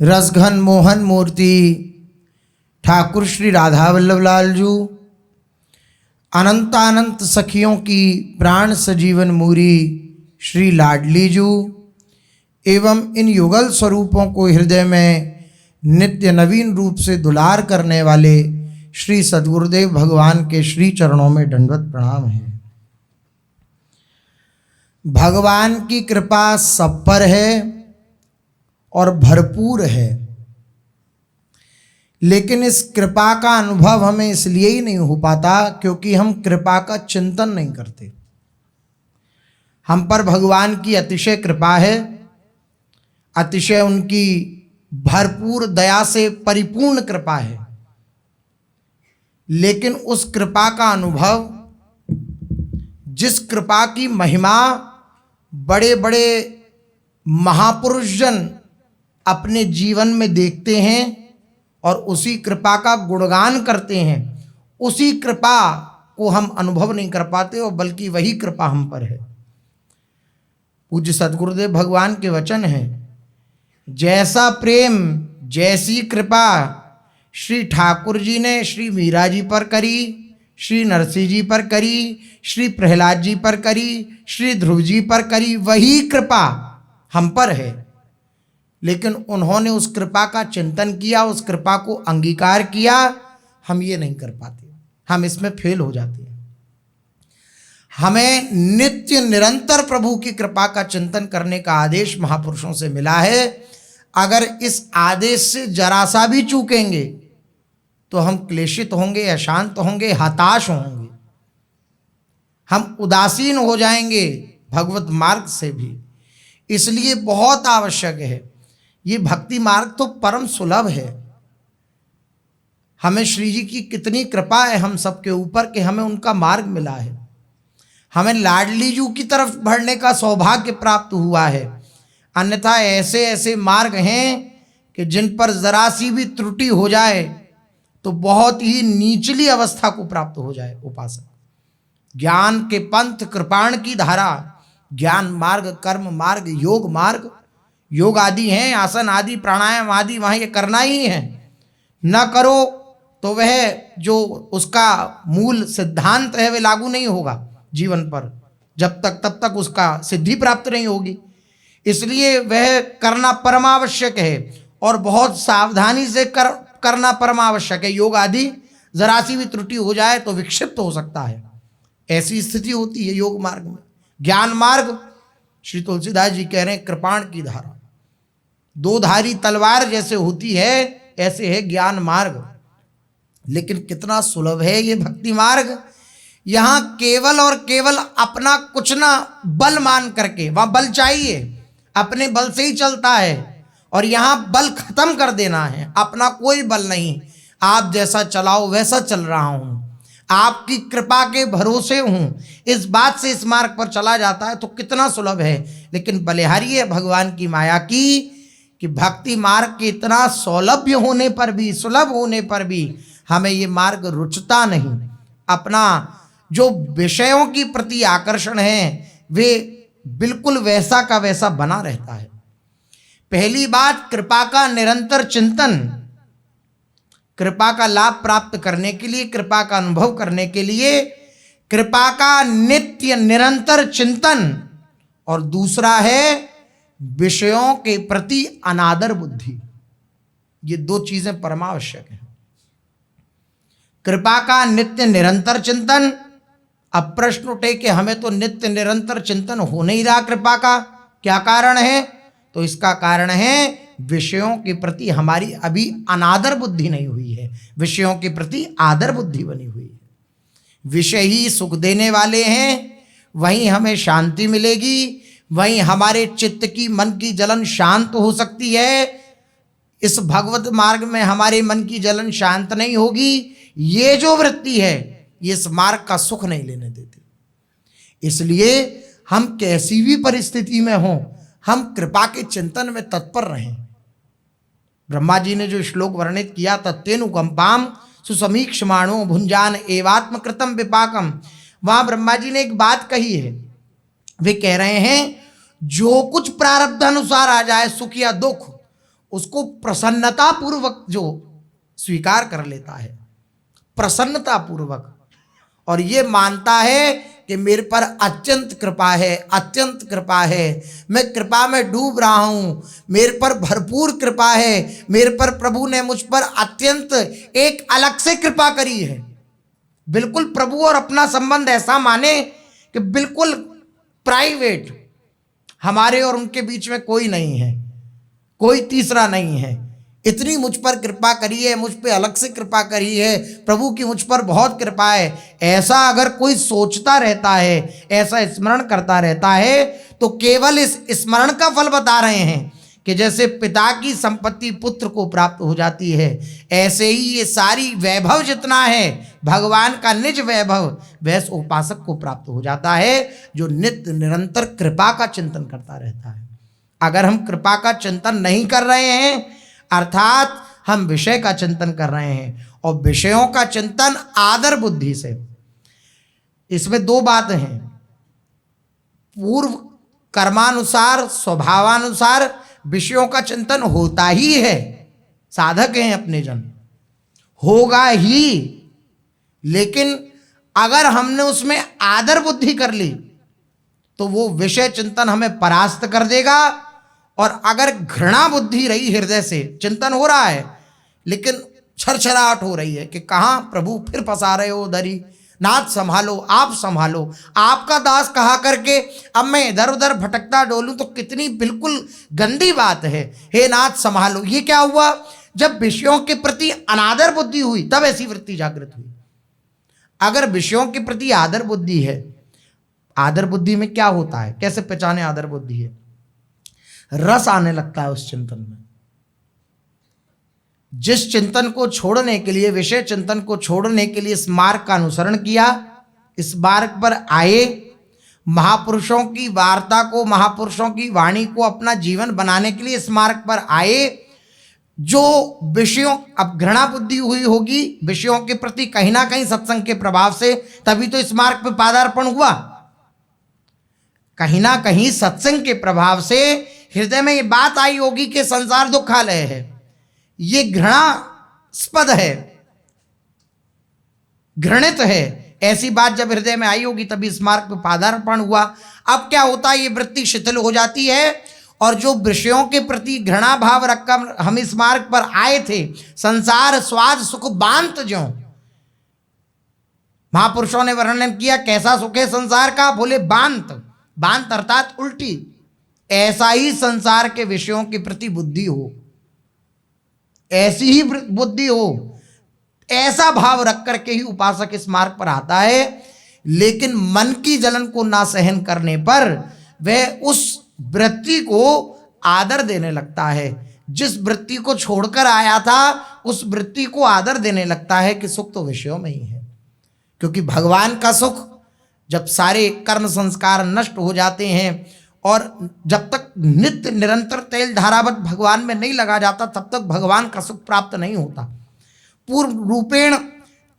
रसघन मोहन मूर्ति ठाकुर श्री राधा वल्लभ लाल जू, अनंतानंत सखियों की प्राण सजीवन मूरी श्री लाडली जू एवं इन युगल स्वरूपों को हृदय में नित्य नवीन रूप से दुलार करने वाले श्री सद्गुरुदेव भगवान के श्री चरणों में दंडवत प्रणाम है। भगवान की कृपा सब पर है और भरपूर है, लेकिन इस कृपा का अनुभव हमें इसलिए ही नहीं हो पाता क्योंकि हम कृपा का चिंतन नहीं करते। हम पर भगवान की अतिशय कृपा है, अतिशय उनकी भरपूर दया से परिपूर्ण कृपा है, लेकिन उस कृपा का अनुभव, जिस कृपा की महिमा बड़े बड़े महापुरुष जन अपने जीवन में देखते हैं और उसी कृपा का गुणगान करते हैं, उसी कृपा को हम अनुभव नहीं कर पाते और बल्कि वही कृपा हम पर है। पूज्य सद्गुरुदेव भगवान के वचन हैं, जैसा प्रेम जैसी कृपा श्री ठाकुर जी ने श्री मीरा जी पर करी, श्री नरसिंह जी पर करी, श्री प्रहलाद जी पर करी, श्री ध्रुव जी पर करी, वही कृपा हम पर है। लेकिन उन्होंने उस कृपा का चिंतन किया, उस कृपा को अंगीकार किया। हम ये नहीं कर पाते, हम इसमें फेल हो जाते हैं। हमें नित्य निरंतर प्रभु की कृपा का चिंतन करने का आदेश महापुरुषों से मिला है। अगर इस आदेश से जरा सा भी चूकेंगे तो हम क्लेशित होंगे, अशांत होंगे, हताश होंगे, हम उदासीन हो जाएंगे भगवत मार्ग से भी। इसलिए बहुत आवश्यक है, ये भक्ति मार्ग तो परम सुलभ है। हमें श्री जी की कितनी कृपा है हम सबके ऊपर कि हमें उनका मार्ग मिला है, हमें लाडली जू की तरफ बढ़ने का सौभाग्य प्राप्त हुआ है। अन्यथा ऐसे ऐसे मार्ग हैं कि जिन पर जरा सी भी त्रुटि हो जाए तो बहुत ही नीचली अवस्था को प्राप्त हो जाए उपासक। ज्ञान के पंथ कृपाण की धारा, ज्ञान मार्ग, कर्म मार्ग, योग मार्ग, योग आदि हैं, आसन आदि, प्राणायाम आदि, वहाँ ये करना ही है। न करो तो वह जो उसका मूल सिद्धांत है वह लागू नहीं होगा जीवन पर, जब तक तब तक उसका सिद्धि प्राप्त नहीं होगी। इसलिए वह करना परमावश्यक है और बहुत सावधानी से करना परमावश्यक है। योग आदि जरा सी भी त्रुटि हो जाए तो विक्षिप्त हो सकता है, ऐसी स्थिति होती है योग मार्ग में। ज्ञान मार्ग, श्री तुलसीदास जी कह रहे हैं, कृपाण की धारा, दो धारी तलवार जैसे होती है ऐसे है ज्ञान मार्ग। लेकिन कितना सुलभ है ये भक्ति मार्ग। यहाँ केवल और केवल अपना कुछ ना बल मान करके, वहाँ बल चाहिए, अपने बल से ही चलता है, और यहाँ बल खत्म कर देना है, अपना कोई बल नहीं। आप जैसा चलाओ वैसा चल रहा हूँ, आपकी कृपा के भरोसे हूँ, इस बात से इस मार्ग पर चला जाता है तो कितना सुलभ है। लेकिन बलिहारी है भगवान की माया की कि भक्ति मार्ग के इतना सौलभ्य होने पर भी, सुलभ होने पर भी हमें ये मार्ग रुचता नहीं। अपना जो विषयों की प्रति आकर्षण है वे बिल्कुल वैसा का वैसा बना रहता है। पहली बात, कृपा का निरंतर चिंतन, कृपा का लाभ प्राप्त करने के लिए, कृपा का अनुभव करने के लिए कृपा का नित्य निरंतर चिंतन, और दूसरा है विषयों के प्रति अनादर बुद्धि। ये दो चीजें परमावश्यक हैं। कृपा का नित्य निरंतर चिंतन। अब प्रश्न उठे कि हमें तो नित्य निरंतर चिंतन हो नहीं रहा कृपा का, क्या कारण है? तो इसका कारण है विषयों के प्रति हमारी अभी अनादर बुद्धि नहीं हुई है, विषयों के प्रति आदर बुद्धि बनी हुई है। विषय ही सुख देने वाले हैं, वहीं हमें शांति मिलेगी, वहीं हमारे चित्त की, मन की जलन शांत हो सकती है। इस भगवत मार्ग में हमारे मन की जलन शांत नहीं होगी। ये जो वृत्ति है ये इस मार्ग का सुख नहीं लेने देती। इसलिए हम कैसी भी परिस्थिति में हों, हम कृपा के चिंतन में तत्पर रहें। ब्रह्मा जी ने जो श्लोक वर्णित किया, तत्तेनुकंपाम सुसमीक्षमाणो भुंजान एवात्म कृतम विपाकम, वहां ब्रह्मा जी ने एक बात कही है। वे कह रहे हैं जो कुछ प्रारब्ध अनुसार आ जाए, सुख या दुख, उसको प्रसन्नता पूर्वक जो स्वीकार कर लेता है, प्रसन्नता पूर्वक, और ये मानता है कि मेरे पर अत्यंत कृपा है, अत्यंत कृपा है, मैं कृपा में डूब रहा हूँ, मेरे पर भरपूर कृपा है, मेरे पर प्रभु ने मुझ पर अत्यंत एक अलग से कृपा करी है। बिल्कुल प्रभु और अपना संबंध ऐसा माने कि बिल्कुल प्राइवेट, हमारे और उनके बीच में कोई नहीं है, कोई तीसरा नहीं है। इतनी मुझ पर कृपा करी है, मुझ पे अलग से कृपा करी है, प्रभु की मुझ पर बहुत कृपा है। ऐसा अगर कोई सोचता रहता है, ऐसा स्मरण करता रहता है, तो केवल इस स्मरण का फल बता रहे हैं कि जैसे पिता की संपत्ति पुत्र को प्राप्त हो जाती है, ऐसे ही ये सारी वैभव जितना है भगवान का निज वैभव, वह उपासक को प्राप्त हो जाता है जो नित्य निरंतर कृपा का चिंतन करता रहता है। अगर हम कृपा का चिंतन नहीं कर रहे हैं, अर्थात हम विषय का चिंतन कर रहे हैं, और विषयों का चिंतन आदर बुद्धि से, इसमें दो बातें हैं। पूर्व कर्मानुसार स्वभावानुसार विषयों का चिंतन होता ही है, साधक हैं अपने जन, होगा ही, लेकिन अगर हमने उसमें आदर बुद्धि कर ली तो वो विषय चिंतन हमें परास्त कर देगा। और अगर घृणा बुद्धि रही, हृदय से चिंतन हो रहा है लेकिन छरछराहट हो रही है कि कहाँ प्रभु फिर फंसा रहे हो उधर ही, नाथ संभालो, आप संभालो, आपका दास कहा करके अब मैं इधर उधर भटकता डोलूं तो कितनी बिल्कुल गंदी बात है, हे नाथ संभालो। ये क्या हुआ? जब विषयों के प्रति अनादर बुद्धि हुई तब ऐसी वृत्ति जागृत हुई। अगर विषयों के प्रति आदर बुद्धि है, आदर बुद्धि में क्या होता है, कैसे पहचाने आदर बुद्धि है? रस आने लगता है उस चिंतन में। जिस चिंतन को छोड़ने के लिए, विषय चिंतन को छोड़ने के लिए इस मार्ग का अनुसरण किया, इस मार्ग पर आए, महापुरुषों की वार्ता को, महापुरुषों की वाणी को अपना जीवन बनाने के लिए इस मार्ग पर आए, जो विषयों, अब घृणा बुद्धि हुई होगी विषयों के प्रति कहीं ना कहीं सत्संग के प्रभाव से, तभी तो इस मार्ग पर पादार्पण हुआ। कहीं ना कहीं सत्संग के प्रभाव से हृदय में ये बात आई होगी कि संसार दुखालय है, ये घृणास्पद है, घृणित है। ऐसी बात जब हृदय में आई होगी तभी इस मार्ग पर पादार्पण हुआ। अब क्या होता है, ये वृत्ति शिथिल हो जाती है, और जो विषयों के प्रति घृणा भाव रखकर हम इस मार्ग पर आए थे, संसार स्वाद सुख बांत ज्यों, महापुरुषों ने वर्णन किया कैसा सुख है संसार का, बोले बांत, बांत अर्थात उल्टी। ऐसा ही संसार के विषयों के प्रति बुद्धि हो, ऐसी ही बुद्धि हो, ऐसा भाव रख करके ही उपासक इस मार्ग पर आता है। लेकिन मन की जलन को ना सहन करने पर वह उस वृत्ति को आदर देने लगता है। जिस वृत्ति को छोड़कर आया था उस वृत्ति को आदर देने लगता है कि सुख तो विषयों में ही है, क्योंकि भगवान का सुख, जब सारे कर्म संस्कार नष्ट हो जाते हैं और जब तक नित्य निरंतर तेल धारावत भगवान में नहीं लगा जाता, तब तक भगवान का सुख प्राप्त नहीं होता। पूर्ण रूपेण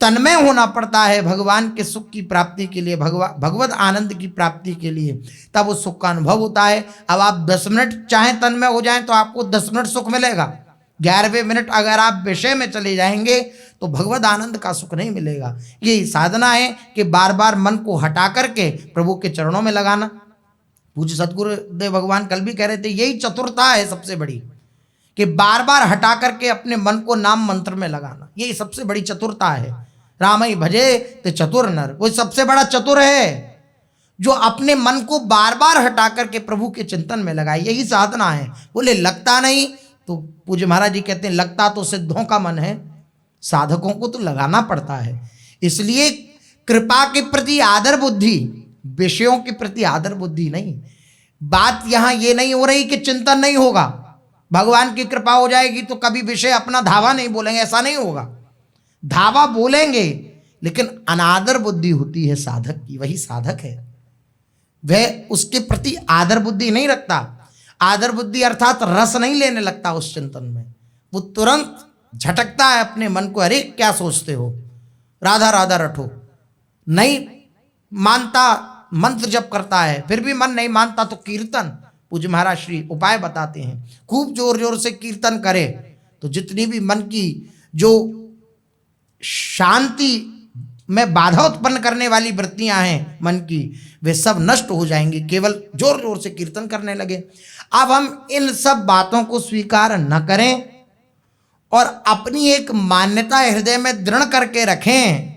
तन्मय होना पड़ता है भगवान के सुख की प्राप्ति के लिए, भगवत आनंद की प्राप्ति के लिए, तब उस सुख का अनुभव होता है। अब आप 10 मिनट चाहे तन्मय हो जाएं तो आपको 10 मिनट सुख मिलेगा, 11वें मिनट अगर आप विषय में चले जाएंगे तो भगवत आनंद का सुख नहीं मिलेगा। यही साधना है कि बार बार मन को हटा करके प्रभु के चरणों में लगाना। पूज्य सदगुरुदेव भगवान कल भी कह रहे थे, यही चतुरता है सबसे बड़ी, कि बार बार हटा करके अपने मन को नाम मंत्र में लगाना, यही सबसे बड़ी चतुरता है। राम ही भजे ते चतुर नर, वो सबसे बड़ा चतुर है जो अपने मन को बार बार हटा करके प्रभु के चिंतन में लगाए, यही साधना है। बोले लगता नहीं, तो पूज्य महाराज जी कहते हैं लगता तो सिद्धों का मन है, साधकों को तो लगाना पड़ता है। इसलिए कृपा के प्रति आदर बुद्धि, विषयों के प्रति आदर बुद्धि नहीं। बात यहां ये नहीं हो रही कि चिंतन नहीं होगा, भगवान की कृपा हो जाएगी तो कभी विषय अपना धावा नहीं बोलेंगे, ऐसा नहीं होगा। धावा बोलेंगे लेकिन अनादर बुद्धि होती है साधक की, वही साधक है, वह उसके प्रति आदर बुद्धि नहीं रखता। आदर बुद्धि अर्थात रस नहीं लेने लगता उस चिंतन में, वो तुरंत झटकता है अपने मन को, अरे क्या सोचते हो, राधा राधा रटो। नहीं मानता, मंत्र जप करता है फिर भी मन नहीं मानता तो कीर्तन, पूज्य महाराज श्री उपाय बताते हैं, खूब जोर जोर से कीर्तन करे तो जितनी भी मन की जो शांति में बाधा उत्पन्न करने वाली वृत्तियां हैं मन की, वे सब नष्ट हो जाएंगी, केवल जोर जोर से कीर्तन करने लगे। अब हम इन सब बातों को स्वीकार न करें और अपनी एक मान्यता हृदय में दृढ़ करके रखें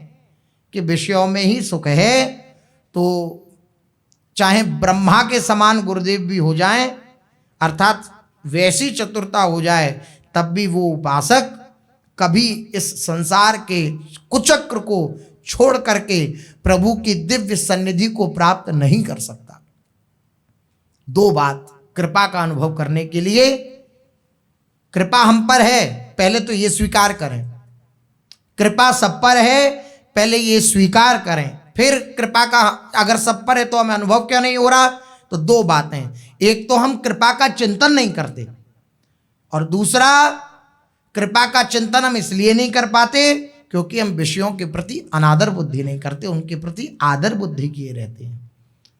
कि विषयों में ही सुख है, तो चाहे ब्रह्मा के समान गुरुदेव भी हो जाएं, अर्थात वैसी चतुरता हो जाए, तब भी वो उपासक कभी इस संसार के कुचक्र को छोड़ करके प्रभु की दिव्य सन्निधि को प्राप्त नहीं कर सकता। दो बात कृपा का अनुभव करने के लिए, कृपा हम पर है, पहले तो ये स्वीकार करें, कृपा सब पर है, पहले ये स्वीकार करें, फिर कृपा का अगर सब पर है तो हमें अनुभव क्यों नहीं हो रहा। तो दो बातें, एक तो हम कृपा का चिंतन नहीं करते, और दूसरा कृपा का चिंतन हम इसलिए नहीं कर पाते क्योंकि हम विषयों के प्रति अनादर बुद्धि नहीं करते, उनके प्रति आदर बुद्धि किए रहते हैं।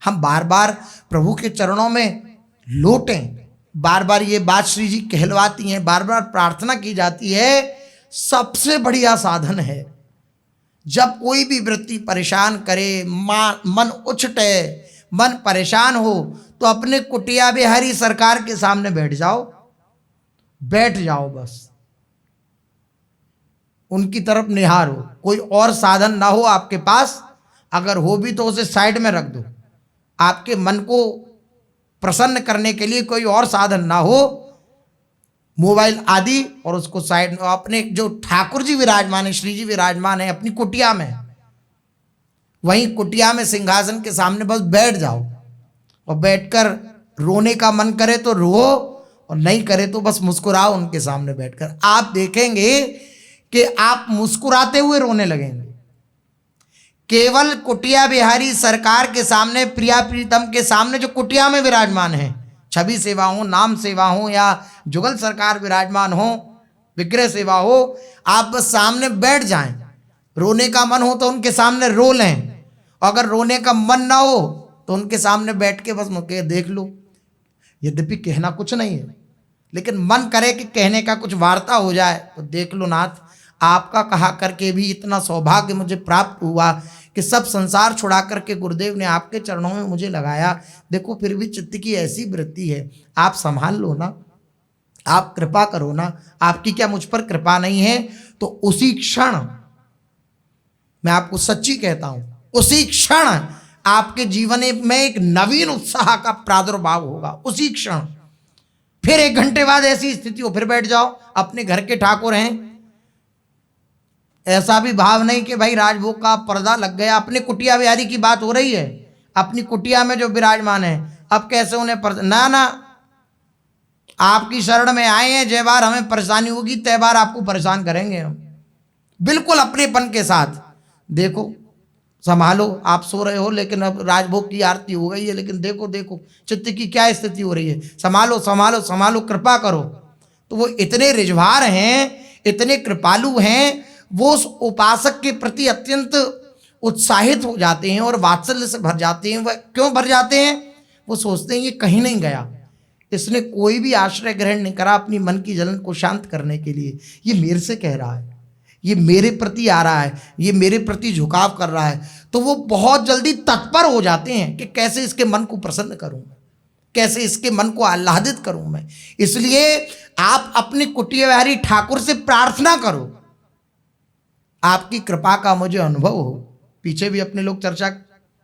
हम बार बार प्रभु के चरणों में लौटें, बार बार ये बात श्री जी कहलवाती हैं, बार बार प्रार्थना की जाती है, सबसे बढ़िया साधन है। जब कोई भी वृत्ति परेशान करे, मन उछटे, मन परेशान हो, तो अपने कुटिया बिहारी सरकार के सामने बैठ जाओ, बैठ जाओ, बस उनकी तरफ निहारो। कोई और साधन ना हो आपके पास, अगर हो भी तो उसे साइड में रख दो। आपके मन को प्रसन्न करने के लिए कोई और साधन ना हो, मोबाइल आदि, और उसको साइड में, अपने जो ठाकुर जी विराजमान है, श्री जी विराजमान है अपनी कुटिया में, वहीं कुटिया में सिंहासन के सामने बस बैठ जाओ, और बैठकर रोने का मन करे तो रो, और नहीं करे तो बस मुस्कुराओ उनके सामने बैठकर। आप देखेंगे कि आप मुस्कुराते हुए रोने लगेंगे। केवल कुटिया बिहारी सरकार के सामने, प्रिया प्रीतम के सामने जो कुटिया में विराजमान है, छवि सेवा हो, नाम सेवा हो, या जुगल सरकार विराजमान हो, विग्रह सेवा हो, आप बस सामने बैठ जाएं। रोने का मन हो तो उनके सामने रो लें, अगर रोने का मन ना हो तो उनके सामने बैठ के बस मुझे देख लो। यद्यपि कहना कुछ नहीं है, लेकिन मन करे कि कहने का कुछ वार्ता हो जाए, तो देख लो नाथ, आपका कहा करके भी इतना सौभाग्य मुझे प्राप्त हुआ कि सब संसार छुड़ा करके गुरुदेव ने आपके चरणों में मुझे लगाया। देखो फिर भी चित्त की ऐसी वृत्ति है, आप संभाल लो ना, आप कृपा करो ना। आपकी क्या मुझ पर कृपा नहीं है? तो उसी क्षण, मैं आपको सच्ची कहता हूं, उसी क्षण आपके जीवन में एक नवीन उत्साह का प्रादुर्भाव होगा। उसी क्षण फिर 1 घंटे बाद ऐसी स्थिति हो, फिर बैठ जाओ, अपने घर के ठाकुर हैं। ऐसा भी भाव नहीं कि भाई राजभोग का पर्दा लग गया, अपने कुटिया बिहारी की बात हो रही है, अपनी कुटिया में जो विराजमान है, अब कैसे उन्हें ना ना, आपकी शरण में आए हैं, जय बार हमें परेशानी होगी तय बार आपको परेशान करेंगे हम, बिल्कुल अपनेपन के साथ। देखो संभालो, आप सो रहे हो लेकिन अब राजभोग की आरती हो गई है, लेकिन देखो देखो चित्त की क्या स्थिति हो रही है, संभालो संभालो संभालो, कृपा करो। तो वो इतने रिझवार हैं, इतने कृपालु हैं, वो उस उपासक के प्रति अत्यंत उत्साहित हो जाते हैं और वात्सल्य से भर जाते हैं। वह क्यों भर जाते हैं? वो सोचते हैं ये कहीं नहीं गया, इसने कोई भी आश्रय ग्रहण नहीं करा अपनी मन की जलन को शांत करने के लिए, ये मेरे से कह रहा है, ये मेरे प्रति आ रहा है, ये मेरे प्रति झुकाव कर रहा है। तो वो बहुत जल्दी तत्पर हो जाते हैं कि कैसे इसके मन को प्रसन्न करूं, कैसे इसके मन को आह्लादित करूं मैं। इसलिए आप अपने कुटिया बिहारी ठाकुर से प्रार्थना करो, आपकी कृपा का मुझे अनुभव हो। पीछे भी अपने लोग चर्चा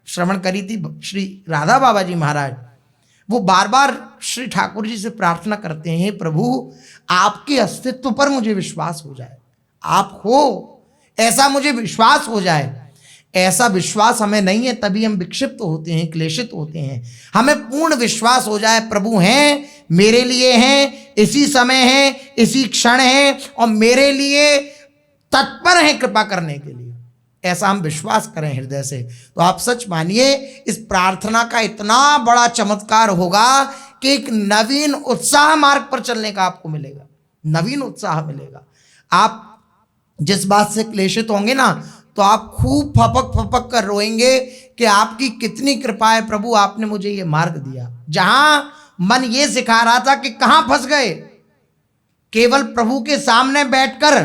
श्रवण करी थी, श्री राधा बाबा जी महाराज, वो बार बार श्री ठाकुर जी से प्रार्थना करते हैं, प्रभु आपके अस्तित्व पर मुझे विश्वास हो जाए, आप हो ऐसा मुझे विश्वास हो जाए। ऐसा विश्वास हमें नहीं है, तभी हम विक्षिप्त होते हैं, क्लेशित होते हैं। हमें पूर्ण विश्वास हो जाए, प्रभु हैं, मेरे लिए हैं, इसी समय हैं, इसी क्षण हैं, और मेरे लिए तत्पर हैं कृपा करने के लिए, ऐसा हम विश्वास करें हृदय से। तो आप सच मानिए, इस प्रार्थना का इतना बड़ा चमत्कार होगा कि एक नवीन उत्साह मार्ग पर चलने का आपको मिलेगा, नवीन उत्साह मिलेगा। आप जिस बात से क्लेशित होंगे ना, तो आप खूब फपक फपक कर रोएंगे कि आपकी कितनी कृपा है प्रभु, आपने मुझे ये मार्ग दिया। जहां मन ये सिखा रहा था कि कहां फंस गए। केवल प्रभु के सामने बैठकर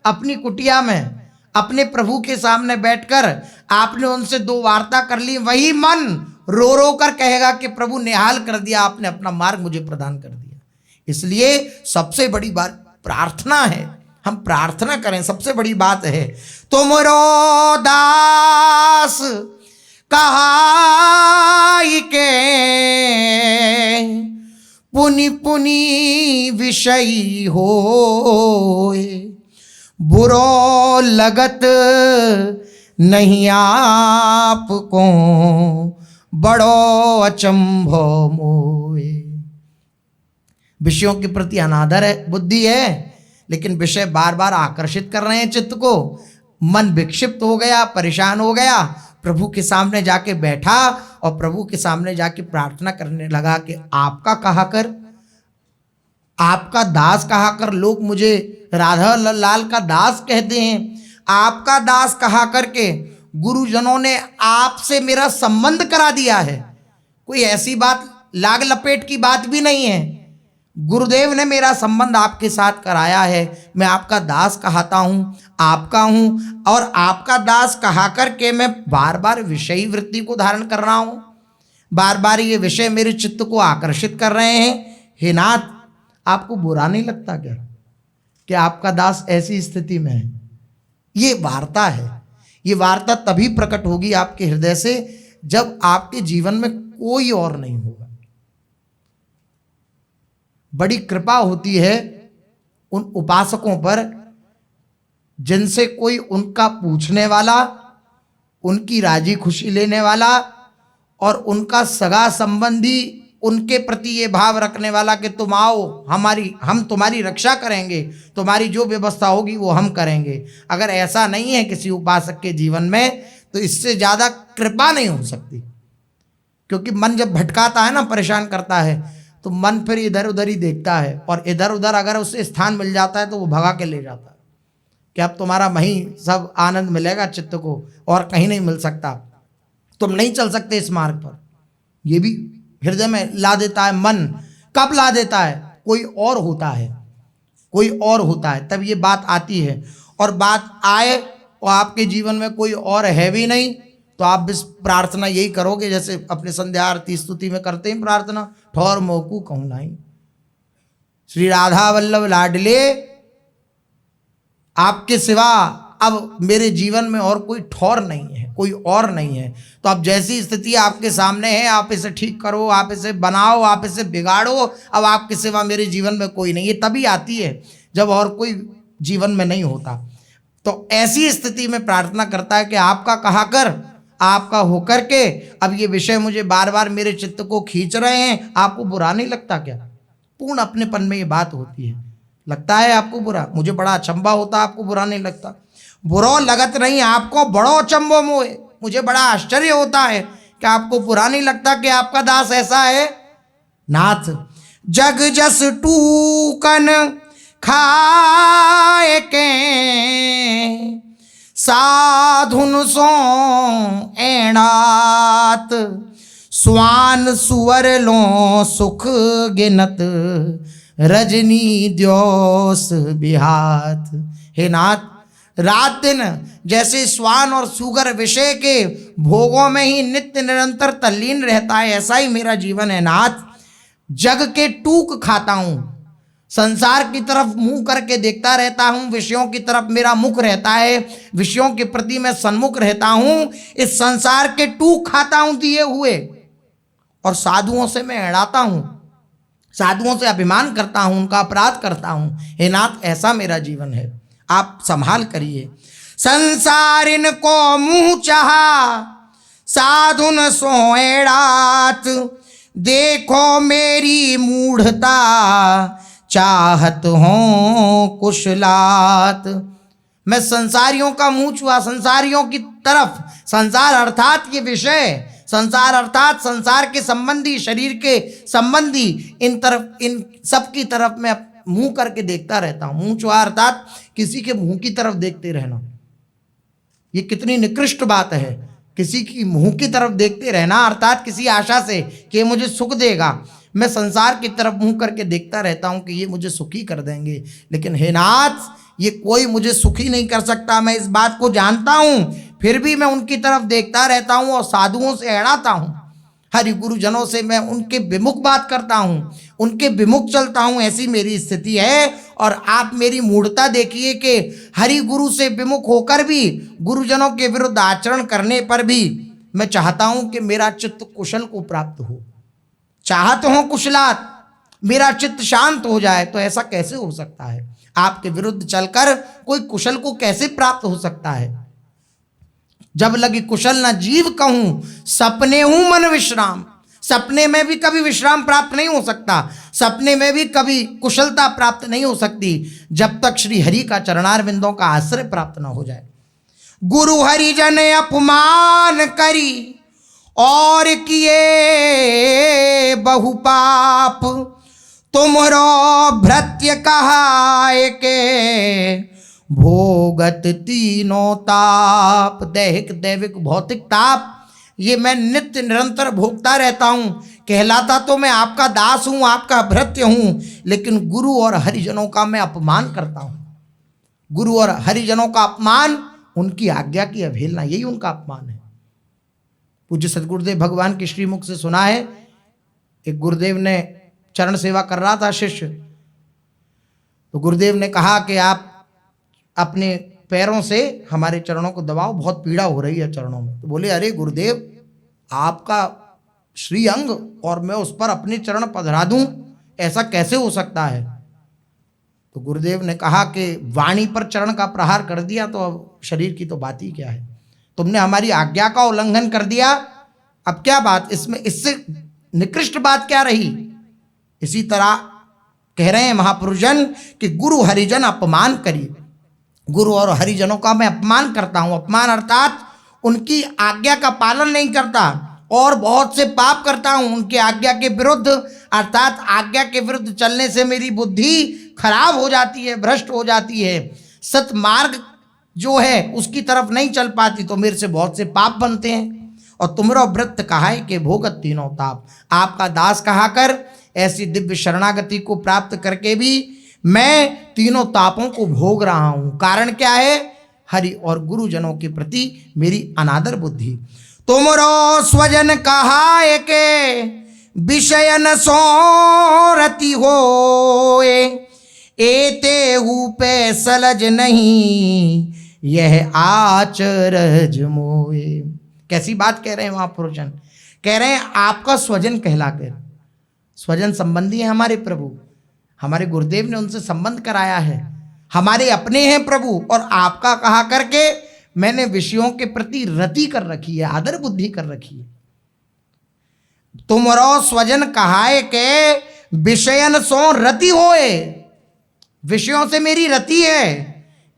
अपनी कुटिया में अपने प्रभु के सामने बैठकर आपने उनसे दो वार्ता कर ली, वही मन रो रो कर कहेगा कि प्रभु निहाल कर दिया, आपने अपना मार्ग मुझे प्रदान कर दिया। इसलिए सबसे बड़ी बात प्रार्थना है, हम प्रार्थना करें, सबसे बड़ी बात है। तुमरो दास कहाई के पुनि पुनि विषयी होए, बुरो लगत नहीं आपको बड़ो अचंभो मोए। विषयों के प्रति अनादर है, बुद्धि है, लेकिन विषय बार बार आकर्षित कर रहे हैं चित्त को। मन विक्षिप्त हो गया, परेशान हो गया, प्रभु के सामने जाके बैठा और प्रभु के सामने जाके प्रार्थना करने लगा कि आपका कहा कर, आपका दास कहा कर। लोग मुझे राधा लाल का दास कहते हैं। आपका दास कहा करके गुरुजनों ने आपसे मेरा संबंध करा दिया है। कोई ऐसी बात लाग लपेट की बात भी नहीं है। गुरुदेव ने मेरा संबंध आपके साथ कराया है। मैं आपका दास कहता हूँ, आपका हूँ, और आपका दास कहा करके मैं बार बार विषयी वृत्ति को धारण कर रहा हूँ। बार बार ये विषय मेरे चित्त को आकर्षित कर रहे हैं। हे नाथ, आपको बुरा नहीं लगता क्या कि आपका दास ऐसी स्थिति में है? ये वार्ता है। ये वार्ता तभी प्रकट होगी आपके हृदय से जब आपके जीवन में कोई और नहीं होगा। बड़ी कृपा होती है उन उपासकों पर जिनसे कोई उनका पूछने वाला, उनकी राजी खुशी लेने वाला और उनका सगा संबंधी उनके प्रति ये भाव रखने वाला कि तुम आओ, हम तुम्हारी रक्षा करेंगे, तुम्हारी जो व्यवस्था होगी वो हम करेंगे। अगर ऐसा नहीं है किसी उपासक के जीवन में तो इससे ज़्यादा कृपा नहीं हो सकती। क्योंकि मन जब भटकाता है ना, परेशान करता है, तो मन फिर इधर उधर ही देखता है, और इधर उधर अगर उसे स्थान मिल जाता है तो वो भगा के ले जाता है कि अब तुम्हारा वहीं सब आनंद मिलेगा चित्त को, और कहीं नहीं मिल सकता, तुम नहीं चल सकते इस मार्ग पर। ये भी हृदय में ला देता है मन। कब ला देता है? कोई और होता है, कोई और होता है, तब ये बात आती है। और बात आए और आपके जीवन में कोई और है भी नहीं, तो आप बस प्रार्थना यही करोगे जैसे अपने संध्या आरती स्तुति में करते हैं प्रार्थना, ठौर मोकू कहूँ नहीं, श्री राधा वल्लभ लाडले आपके सिवा अब मेरे जीवन में और कोई ठौर नहीं है, कोई और नहीं है। तो अब जैसी स्थिति आपके सामने है, आप इसे ठीक करो, आप इसे बनाओ, आप इसे बिगाड़ो, अब आपके सिवा मेरे जीवन में कोई नहीं है। तभी आती है जब और कोई जीवन में नहीं होता। तो ऐसी स्थिति में प्रार्थना करता है कि आपका कहा कर, आपका होकर के अब ये विषय मुझे बार बार मेरे चित्त को खींच रहे हैं। आपको बुरा नहीं लगता क्या? पूर्ण अपनेपन में ये बात होती है। लगता है आपको बुरा? मुझे बड़ा अचंभा होता, आपको बुरा नहीं लगता। बुरो लगत नहीं आपको बड़ो अचंभो मोए, मुझे बड़ा आश्चर्य होता है कि आपको बुरा नहीं लगता कि आपका दास ऐसा है। नाथ जग जस टूकन खाए के साधुन सो एणात, स्वान सुअर लो सुख गिनत, रजनी द्योस बिहात। हे नाथ, रात दिन जैसे स्वान और सुगर विषय के भोगों में ही नित्य निरंतर तल्लीन रहता है, ऐसा ही मेरा जीवन है नाथ। जग के टूक खाता हूँ, संसार की तरफ मुंह करके देखता रहता हूँ, विषयों की तरफ मेरा मुख रहता है, विषयों के प्रति मैं सन्मुख रहता हूँ, इस संसार के टूक खाता हूँ दिए हुए, और साधुओं से मैं एड़ाता हूँ, साधुओं से अभिमान करता हूँ, उनका अपराध करता हूँ। हे नाथ, ऐसा मेरा जीवन है, आप संभाल करिए। संसारिन को मुंह चाहा साधुन सो एड़ात, देखो मेरी मूढ़ता चाहत हो कुशलात। मैं संसारियों का मुंह छुआ, संसारियों की तरफ, संसार अर्थात ये विषय, संसार अर्थात संसार के संबंधी, शरीर के संबंधी, इन सब की तरफ मैं मुंह करके देखता रहता हूँ। मुंह छुआ अर्थात किसी के मुंह की तरफ देखते रहना, ये कितनी निकृष्ट बात है। किसी की मुंह की तरफ देखते रहना अर्थात किसी आशा से कि मुझे सुख देगा, मैं संसार की तरफ मुंह करके देखता रहता हूं कि ये मुझे सुखी कर देंगे, लेकिन हे नाथ ये कोई मुझे सुखी नहीं कर सकता। मैं इस बात को जानता हूं, फिर भी मैं उनकी तरफ देखता रहता हूं और साधुओं से एड़ाता हूं, हरि गुरुजनों से मैं उनके विमुख बात करता हूं, उनके विमुख चलता हूं। ऐसी मेरी स्थिति है। और आप मेरी मूढ़ता देखिए कि हरि गुरु से विमुख होकर भी, गुरुजनों के विरुद्ध आचरण करने पर भी मैं चाहता हूं कि मेरा चित्त कुशल को प्राप्त हो। चाहत हो कुशलात, मेरा चित्त शांत हो जाए। तो ऐसा कैसे हो सकता है? आपके विरुद्ध चलकर कोई कुशल को कैसे प्राप्त हो सकता है? जब लगी कुशल न जीव कहूं, सपने हूं मन विश्राम। सपने में भी कभी विश्राम प्राप्त नहीं हो सकता, सपने में भी कभी कुशलता प्राप्त नहीं हो सकती, जब तक श्री हरि का चरणार बिंदों का आश्रय प्राप्त न हो जाए। गुरु हरिजन अपमान करी और किए बहु पाप, तुमरो भृत्य कहाए के भोगत तीनों ताप। दैहिक दैविक भौतिक ताप ये मैं नित्य निरंतर भोगता रहता हूँ। कहलाता तो मैं आपका दास हूँ, आपका भृत्य हूँ, लेकिन गुरु और हरिजनों का मैं अपमान करता हूँ। गुरु और हरिजनों का अपमान, उनकी आज्ञा की अवहेलना, यही उनका अपमान है। पूज्य सदगुरुदेव भगवान के श्रीमुख से सुना है, एक गुरुदेव ने चरण सेवा कर रहा था शिष्य, तो गुरुदेव ने कहा कि आप अपने पैरों से हमारे चरणों को दबाओ, बहुत पीड़ा हो रही है चरणों में। तो बोले, अरे गुरुदेव आपका श्री अंग और मैं उस पर अपने चरण पधरा दूं, ऐसा कैसे हो सकता है? तो गुरुदेव ने कहा कि वाणी पर चरण का प्रहार कर दिया तो अब शरीर की तो बात ही क्या है, तुमने हमारी आज्ञा का उल्लंघन कर दिया, अब क्या बात इसमें, इससे निकृष्ट बात क्या रही? इसी तरह कह रहे हैं महापुरुषजन कि गुरु हरिजन अपमान करिए। गुरु और हरिजनों का मैं अपमान करता हूं। अपमान अर्थात उनकी आज्ञा का पालन नहीं करता और बहुत से पाप करता हूं उनकी आज्ञा के विरुद्ध, अर्थात आज्ञा के विरुद्ध चलने से मेरी बुद्धि खराब हो जाती है, भ्रष्ट हो जाती है, सतमार्ग जो है उसकी तरफ नहीं चल पाती, तो मेरे से बहुत से पाप बनते हैं। और तुमरो व्रत कहा है कि भोगत तीनों ताप। आपका दास कहा कर ऐसी दिव्य शरणागति को प्राप्त करके भी मैं तीनों तापों को भोग रहा हूं। कारण क्या है? हरि और गुरुजनों के प्रति मेरी अनादर बुद्धि। तुमरो स्वजन कहाए के विषय न सोरति होए, एते पे सलज नहीं यह आचरज मोए। कैसी बात कह रहे हैं महापुरुषन? कह रहे हैं आपका स्वजन कहलाकर, स्वजन संबंधी है हमारे प्रभु, हमारे गुरुदेव ने उनसे संबंध कराया है, हमारे अपने हैं प्रभु, और आपका कहा करके मैंने विषयों के प्रति रति कर रखी है, आदर बुद्धि कर रखी है। तुमरो स्वजन कहाए के विषयन सो रति होए, विषयों से मेरी रति है,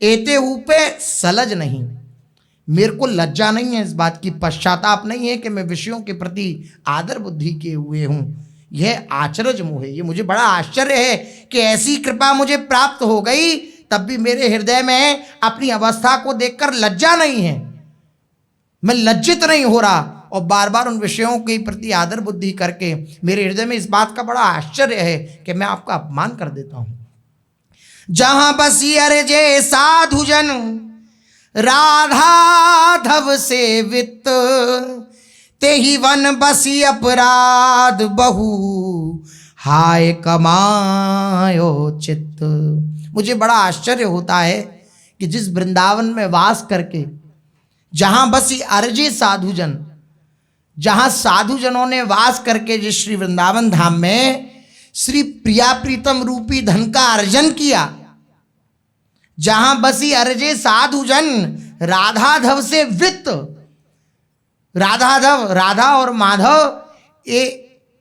एते ऊपे सलज नहीं, मेरे को लज्जा नहीं है इस बात की, पश्चाताप नहीं है कि मैं विषयों के प्रति आदर बुद्धि किए हुए हूं। यह आचरज मोह है। ये मुझे बड़ा आश्चर्य है कि ऐसी कृपा मुझे प्राप्त हो गई, तब भी मेरे हृदय में अपनी अवस्था को देखकर लज्जा नहीं है, मैं लज्जित नहीं हो रहा, और बार बार उन विषयों के प्रति आदर बुद्धि करके मेरे हृदय में इस बात का बड़ा आश्चर्य है कि मैं आपका अपमान कर देता हूं। जहां बसी अरजे साधुजन राधाधव सेवित, तेहि वन बसी अपराध बहु हाय कमायो चित्त। मुझे बड़ा आश्चर्य होता है कि जिस वृंदावन में वास करके, जहां बसी अर्जे साधुजन, जहां साधुजनों ने वास करके जिस श्री वृंदावन धाम में श्री प्रिया प्रीतम रूपी धन का अर्जन किया, जहां बसी अर्जे साधुजन राधाधव से वित्त, राधाधव, राधा और माधव ये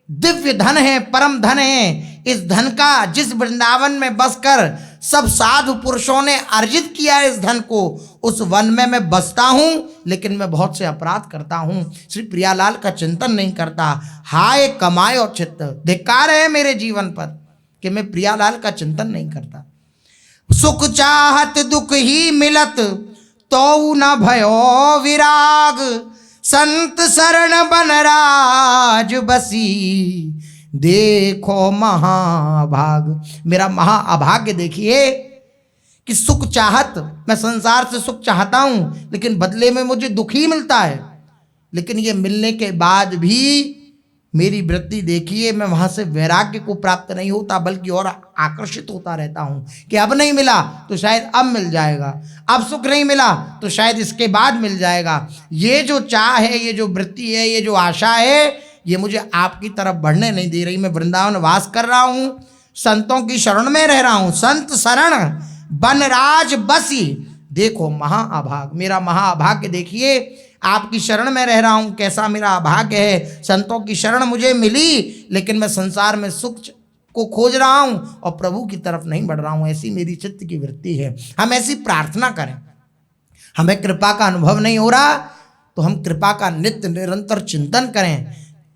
दिव्य धन है, परम धन है। इस धन का जिस वृंदावन में बसकर सब साधु पुरुषों ने अर्जित किया इस धन को, उस वन में मैं बसता हूं, लेकिन मैं बहुत से अपराध करता हूं, श्री प्रियालाल का चिंतन नहीं करता। हाय कमाए और चित्त, धिक्कार है मेरे जीवन पर कि मैं प्रियालाल का चिंतन नहीं करता। सुख चाहत दुख ही मिलत तो न भयो विराग, संत शरण बन राज बसी देखो महाभाग, मेरा महाअभाग्य देखिए कि सुख चाहत, मैं संसार से सुख चाहता हूं लेकिन बदले में मुझे दुख ही मिलता है। लेकिन ये मिलने के बाद भी मेरी वृत्ति देखिए, मैं वहां से वैराग्य को प्राप्त नहीं होता बल्कि और आकर्षित होता रहता हूं कि अब नहीं मिला तो शायद अब मिल जाएगा, अब सुख नहीं मिला तो शायद इसके बाद मिल जाएगा। ये जो चाह है, ये जो वृत्ति है, ये जो आशा है, ये मुझे आपकी तरफ बढ़ने नहीं दे रही। मैं वृंदावन वास कर रहा हूं, संतों की शरण में रह रहा हूं, संत शरण बनराज बसी, देखो महाअभाग, मेरा महाअभाग्य देखिए, आपकी शरण में रह रहा हूं, कैसा मेरा अभाग्य है। संतों की शरण मुझे मिली लेकिन मैं संसार में सुख को खोज रहा हूं और प्रभु की तरफ नहीं बढ़ रहा हूं। ऐसी मेरी चित्त की वृत्ति है। हम ऐसी प्रार्थना करें। हमें कृपा का अनुभव नहीं हो रहा तो हम कृपा का नित्य निरंतर चिंतन करें।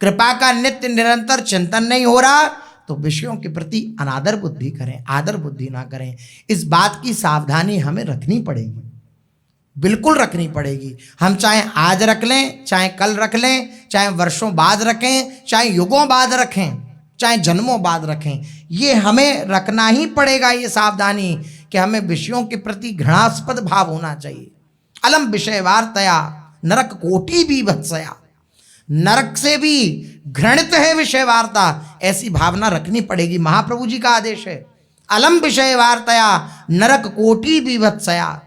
कृपा का नित्य निरंतर चिंतन नहीं हो रहा तो विषयों के प्रति अनादर बुद्धि करें, आदर बुद्धि ना करें। इस बात की सावधानी हमें रखनी पड़ेगी, बिल्कुल रखनी पड़ेगी। हम चाहे आज रख लें, चाहे कल रख लें, चाहे वर्षों बाद रखें, चाहे युगों बाद रखें, चाहे जन्मों बाद रखें, ये हमें रखना ही पड़ेगा ये सावधानी कि हमें विषयों के प्रति घृणास्पद भाव होना चाहिए। अलम विषय वार्तया नरक कोटि भी भत्सया, नरक से भी घृणित है विषय वार्ता, ऐसी भावना रखनी पड़ेगी। महाप्रभु जी का आदेश है, अलम विषय वार्तया नरक कोटि भी भत्सया,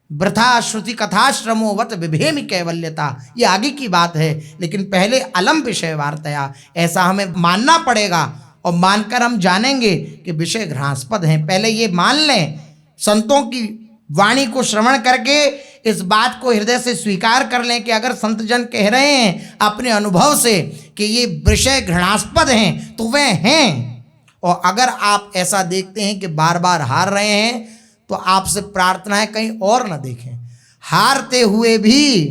वृथा श्रुति कथाश्रमोवत विभेमि कैवल्यता, ये आगे की बात है। लेकिन पहले अलम विषय वार्तया, ऐसा हमें मानना पड़ेगा और मानकर हम जानेंगे कि विषय घृणास्पद हैं। पहले ये मान लें, संतों की वाणी को श्रवण करके इस बात को हृदय से स्वीकार कर लें कि अगर संत जन कह रहे हैं अपने अनुभव से कि ये विषय घृणास्पद हैं तो वे हैं। और अगर आप ऐसा देखते हैं कि बार बार हार रहे हैं तो आपसे प्रार्थना है कहीं और न देखें। हारते हुए भी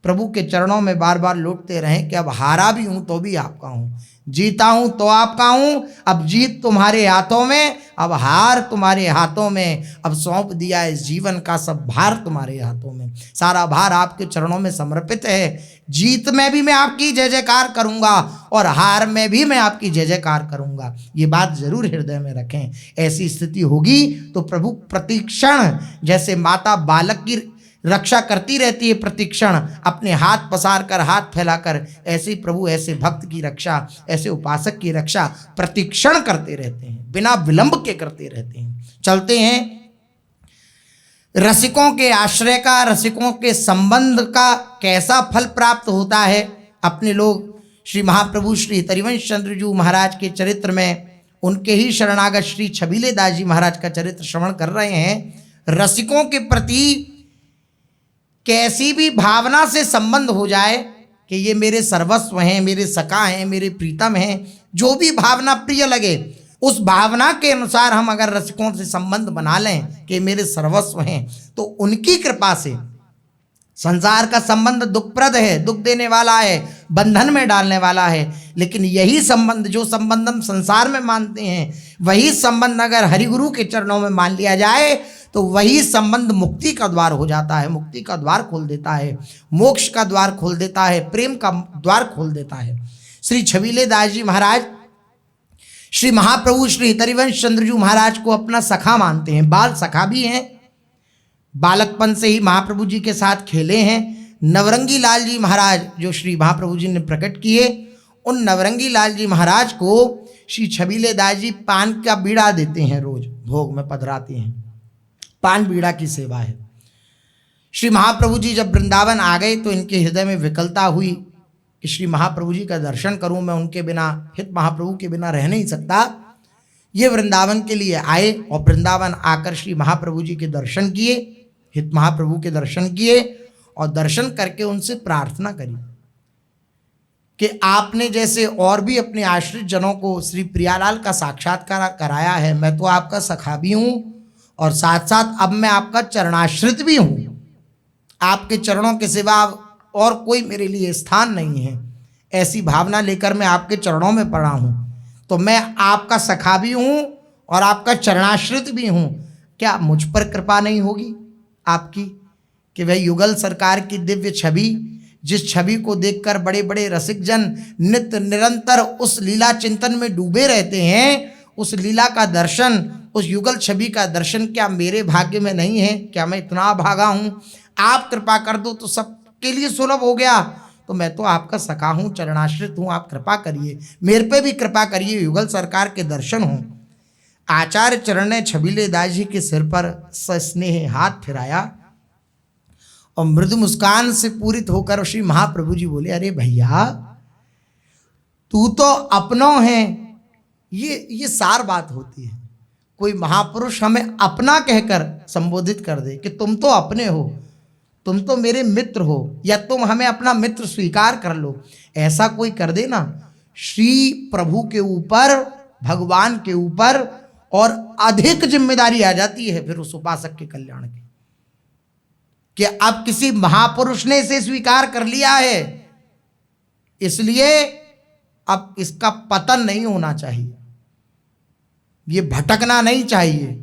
प्रभु के चरणों में बार बार लौटते रहें कि अब हारा भी हूं तो भी आपका हूं, जीता हूं तो आपका हूं, अब जीत तुम्हारे हाथों में, अब हार तुम्हारे हाथों में, अब सौंप दिया इस जीवन का सब भार तुम्हारे हाथों में, सारा भार आपके चरणों में समर्पित है। जीत में भी मैं आपकी जय जयकार करूंगा और हार में भी मैं आपकी जय जयकार करूंगा। ये बात जरूर हृदय में रखें। ऐसी स्थिति होगी तो प्रभु प्रतिक्षण, जैसे माता बालक की रक्षा करती रहती है प्रतिक्षण, अपने हाथ पसार कर, हाथ फैलाकर, ऐसे प्रभु ऐसे भक्त की रक्षा, ऐसे उपासक की रक्षा प्रतिक्षण करते रहते हैं, बिना विलंब के करते रहते हैं। चलते हैं रसिकों के आश्रय का, रसिकों के संबंध का कैसा फल प्राप्त होता है। अपने लोग श्री महाप्रभु श्री हरिवंश चंद्र जी महाराज के चरित्र में उनके ही शरणागत श्री छबीले दास जी महाराज का चरित्र श्रवण कर रहे हैं। रसिकों के प्रति कैसी भी भावना से संबंध हो जाए कि ये मेरे सर्वस्व हैं, मेरे सखा हैं, मेरे प्रीतम हैं, जो भी भावना प्रिय लगे, उस भावना के अनुसार हम अगर रसिकों से संबंध बना लें कि मेरे सर्वस्व हैं, तो उनकी कृपा से संसार का संबंध दुखप्रद है, दुख देने वाला है, बंधन में डालने वाला है। लेकिन यही संबंध, जो संबंध हम संसार में मानते हैं, वही संबंध अगर हरिगुरु के चरणों में मान लिया जाए तो वही संबंध मुक्ति का द्वार हो जाता है, मुक्ति का द्वार खोल देता है, मोक्ष का द्वार खोल देता है, प्रेम का द्वार खोल देता है। श्री छबीले दास जी महाराज श्री महाप्रभु श्री हरिवंश चंद्र जी महाराज को अपना सखा मानते हैं, बाल सखा भी हैं, बालकपन से ही महाप्रभु जी के साथ खेले हैं। नवरंगी लाल जी महाराज जो श्री महाप्रभु जी ने प्रकट किए, उन नवरंगी लाल जी महाराज को श्री छबीले दास जी पान का बीड़ा देते हैं, रोज भोग में पधराते हैं, पान बीड़ा की सेवा है। श्री महाप्रभु जी जब वृंदावन आ गए तो इनके हृदय में विकलता हुई कि श्री महाप्रभु जी का दर्शन करूं, मैं उनके बिना, हित महाप्रभु के बिना रह नहीं सकता। ये वृंदावन के लिए आए और वृंदावन आकर श्री महाप्रभु जी के दर्शन किए, हित महाप्रभु के दर्शन किए और दर्शन करके उनसे प्रार्थना करी कि आपने जैसे और भी अपने आश्रित जनों को श्री प्रियालाल का साक्षात्कार कराया है, मैं तो आपका सखा भी हूँ और साथ साथ अब मैं आपका चरणाश्रित भी हूँ, आपके चरणों के सिवा और कोई मेरे लिए स्थान नहीं है। ऐसी भावना लेकर मैं आपके चरणों में पड़ा हूँ, तो मैं आपका सखा भी हूँ और आपका चरणाश्रित भी हूँ। क्या मुझ पर कृपा नहीं होगी आपकी कि वह युगल सरकार की दिव्य छवि जिस छवि को देखकर बड़े बड़े रसिक जन नित्य निरंतर उस लीला चिंतन में डूबे रहते हैं, उस लीला का दर्शन, उस युगल छवि का दर्शन क्या मेरे भाग्य में नहीं है? क्या मैं इतना भागा हूँ? आप कृपा कर दो तो सबके लिए सुलभ हो गया। तो मैं तो आपका सखा हूँ, चरणाश्रित हूँ, आप कृपा करिए, मेरे पे भी कृपा करिए, युगल सरकार के दर्शन हों। आचार्य चरण ने छबीले दास जी के सिर पर सस्नेह हाथ फिराया और मृदु मुस्कान से पूरित होकर श्री महाप्रभु जी बोले, अरे भैया तू तो अपनों है। ये सार बात होती है। कोई महापुरुष हमें अपना कहकर संबोधित कर दे कि तुम तो अपने हो, तुम तो मेरे मित्र हो, या तुम हमें अपना मित्र स्वीकार कर लो, ऐसा कोई कर दे ना, श्री प्रभु के ऊपर, भगवान के ऊपर और अधिक जिम्मेदारी आ जाती है फिर उस उपासक के कल्याण की, कि अब किसी महापुरुष ने इसे स्वीकार कर लिया है, इसलिए अब इसका पतन नहीं होना चाहिए, ये भटकना नहीं चाहिए,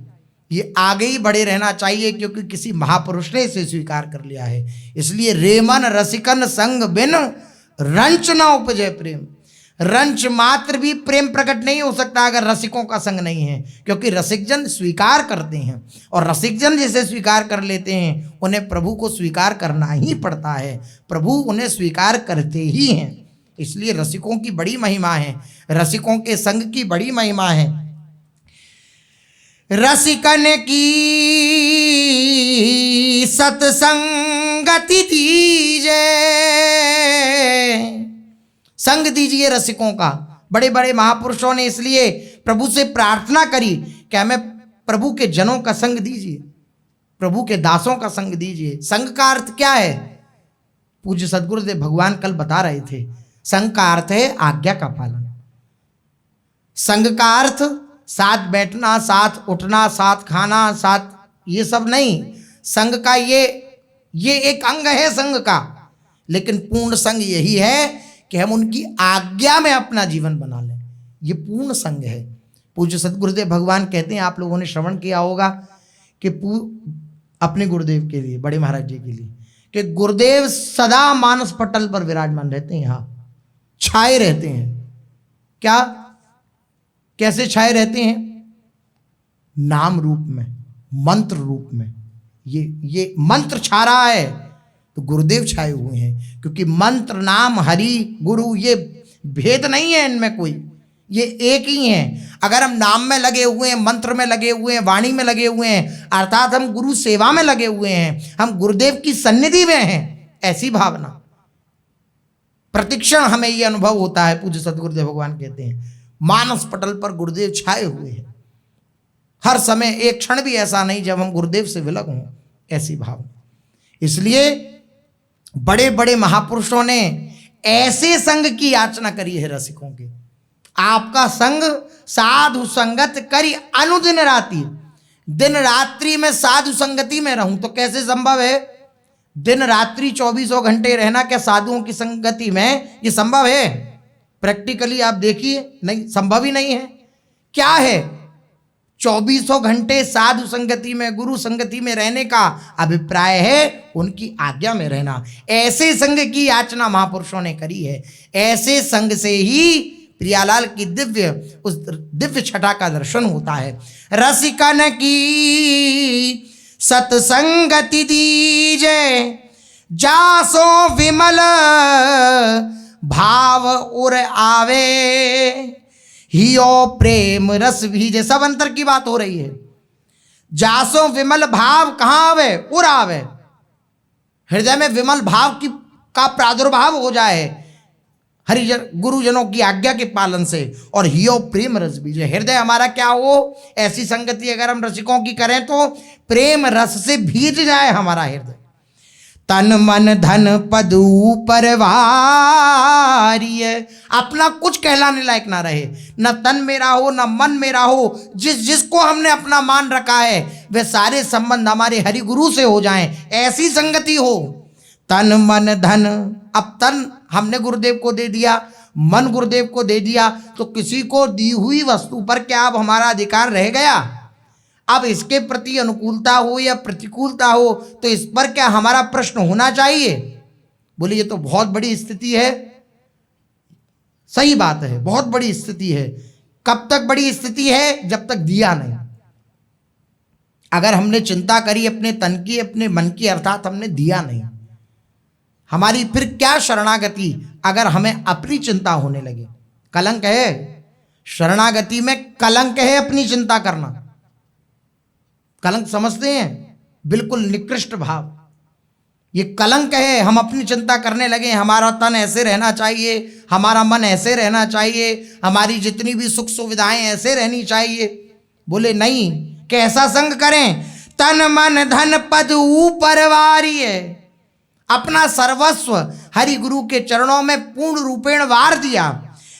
ये आगे ही बढ़े रहना चाहिए, क्योंकि किसी महापुरुष ने इसे स्वीकार कर लिया है। इसलिए रेमन रसिकन संग बिन रंच न उपजय प्रेम। रंच मात्र भी प्रेम प्रकट नहीं हो सकता अगर रसिकों का संग नहीं है, क्योंकि रसिकजन स्वीकार करते हैं, और रसिकजन जिसे स्वीकार कर लेते हैं उन्हें प्रभु को स्वीकार करना ही पड़ता है, प्रभु उन्हें स्वीकार करते ही हैं। इसलिए रसिकों की बड़ी महिमा है, रसिकों के संग की बड़ी महिमा है। रसिकन की सत्संगति दीजिए, संग दीजिए रसिकों का। बड़े बड़े महापुरुषों ने इसलिए प्रभु से प्रार्थना करी कि हमें प्रभु के जनों का संग दीजिए, प्रभु के दासों का संग दीजिए। संग का अर्थ क्या है? पूज्य सद्गुरुदेव भगवान कल बता रहे थे, संग का अर्थ है आज्ञा का पालन। संग का अर्थ साथ बैठना, साथ उठना, साथ खाना, साथ ये सब नहीं। संग का ये एक अंग है संग का, लेकिन पूर्ण संग यही है कि हम उनकी आज्ञा में अपना जीवन बना लें, ये पूर्ण संग है। पूज्य सद्गुरुदेव भगवान कहते हैं, आप लोगों ने श्रवण किया होगा कि अपने गुरुदेव के लिए, बड़े महाराज जी के लिए, कि गुरुदेव सदा मानस पटल पर विराजमान रहते हैं, यहाँ छाए रहते हैं। क्या, कैसे छाए रहते हैं? नाम रूप में, मंत्र रूप में। ये मंत्र छा रहा है तो गुरुदेव छाए हुए हैं, क्योंकि मंत्र, नाम, हरि, गुरु, ये भेद नहीं है इनमें कोई, ये एक ही है। अगर हम नाम में लगे हुए हैं, मंत्र में लगे हुए हैं, वाणी में लगे हुए हैं, अर्थात हम गुरु सेवा में लगे हुए हैं, हम गुरुदेव की सन्निधि में हैं, ऐसी भावना प्रतिक्षण हमें ये अनुभव होता है। पूज्य सद्गुरुदेव भगवान कहते हैं, मानस पटल पर गुरुदेव छाए हुए हैं हर समय, एक क्षण भी ऐसा नहीं जब हम गुरुदेव से विलग हों, ऐसी भावना। इसलिए बड़े बड़े महापुरुषों ने ऐसे संग की याचना करी है रसिकों के। आपका संग साधु संगत करी अनुदिन रात्रि, दिन रात्रि में साधु संगति में रहूं तो कैसे संभव है? दिन रात्रि 24 घंटे रहना क्या साधुओं की संगति में ये संभव है? प्रैक्टिकली आप देखिए, नहीं, संभव ही नहीं है। क्या है? 24 घंटे साधु संगति में, गुरु संगति में रहने का अभिप्राय है उनकी आज्ञा में रहना। ऐसे संग की याचना महापुरुषों ने करी है। ऐसे संग से ही प्रियालाल की दिव्य छटा का दर्शन होता है। रसिकन की सत्संगति दीजे, जासो विमल भाव उर आवे, हियो प्रेम रस भीजे। सब अंतर की बात हो रही है। जासो विमल भाव कहाँ आवे? उर आवे। हृदय में विमल भाव का प्रादुर्भाव हो जाए हरिजन गुरुजनों की आज्ञा के पालन से, और हियो प्रेम रस बीजे। हृदय हमारा क्या हो? ऐसी संगति अगर हम रसिकों की करें तो प्रेम रस से भीज जाए हमारा हृदय। तन मन धन पदू परवारिय, अपना कुछ कहलाने लायक ना रहे, न तन मेरा हो न मन मेरा हो। जिसको हमने अपना मान रखा है वे सारे संबंध हमारे हरि गुरु से हो जाएं, ऐसी संगति हो। तन मन धन, अब तन हमने गुरुदेव को दे दिया, मन गुरुदेव को दे दिया, तो किसी को दी हुई वस्तु पर क्या अब हमारा अधिकार रह गया? अब इसके प्रति अनुकूलता हो या प्रतिकूलता हो तो इस पर क्या हमारा प्रश्न होना चाहिए? बोले ये तो बहुत बड़ी स्थिति है। सही बात है, बहुत बड़ी स्थिति है। कब तक बड़ी स्थिति है? जब तक दिया नहीं। अगर हमने चिंता करी अपने तन की, अपने मन की, अर्थात हमने दिया नहीं, हमारी फिर क्या शरणागति अगर हमें अपनी चिंता होने लगे? कलंक है शरणागति में, कलंक है अपनी चिंता करना। कलंक समझते हैं? बिल्कुल निकृष्ट भाव, ये कलंक है। हम अपनी चिंता करने लगे, हमारा तन ऐसे रहना चाहिए, हमारा मन ऐसे रहना चाहिए, हमारी जितनी भी सुख सुविधाएं ऐसे रहनी चाहिए। बोले नहीं, कैसा संग करें? तन मन धन पद ऊपर वारी है। अपना सर्वस्व हरि गुरु के चरणों में पूर्ण रूपेण वार दिया।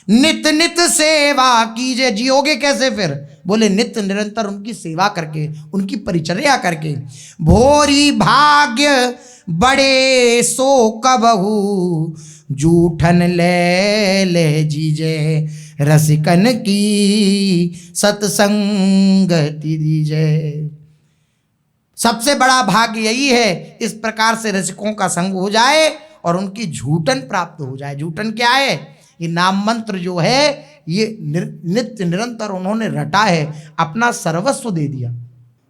नित नित सेवा कीजिए। जियोगे कैसे फिर? बोले नित्य निरंतर उनकी सेवा करके, उनकी परिचर्या करके। भोरी भाग्य बड़े सो कबहू, जूठन ले ले जीजे रसिकन की सत्संगति दीजे। सबसे बड़ा भाग्य यही है, इस प्रकार से रसिकों का संग हो जाए और उनकी झूठन प्राप्त हो जाए। झूठन क्या है? ये नाम मंत्र जो है, ये नित्य निरंतर उन्होंने रटा है, अपना सर्वस्व दे दिया।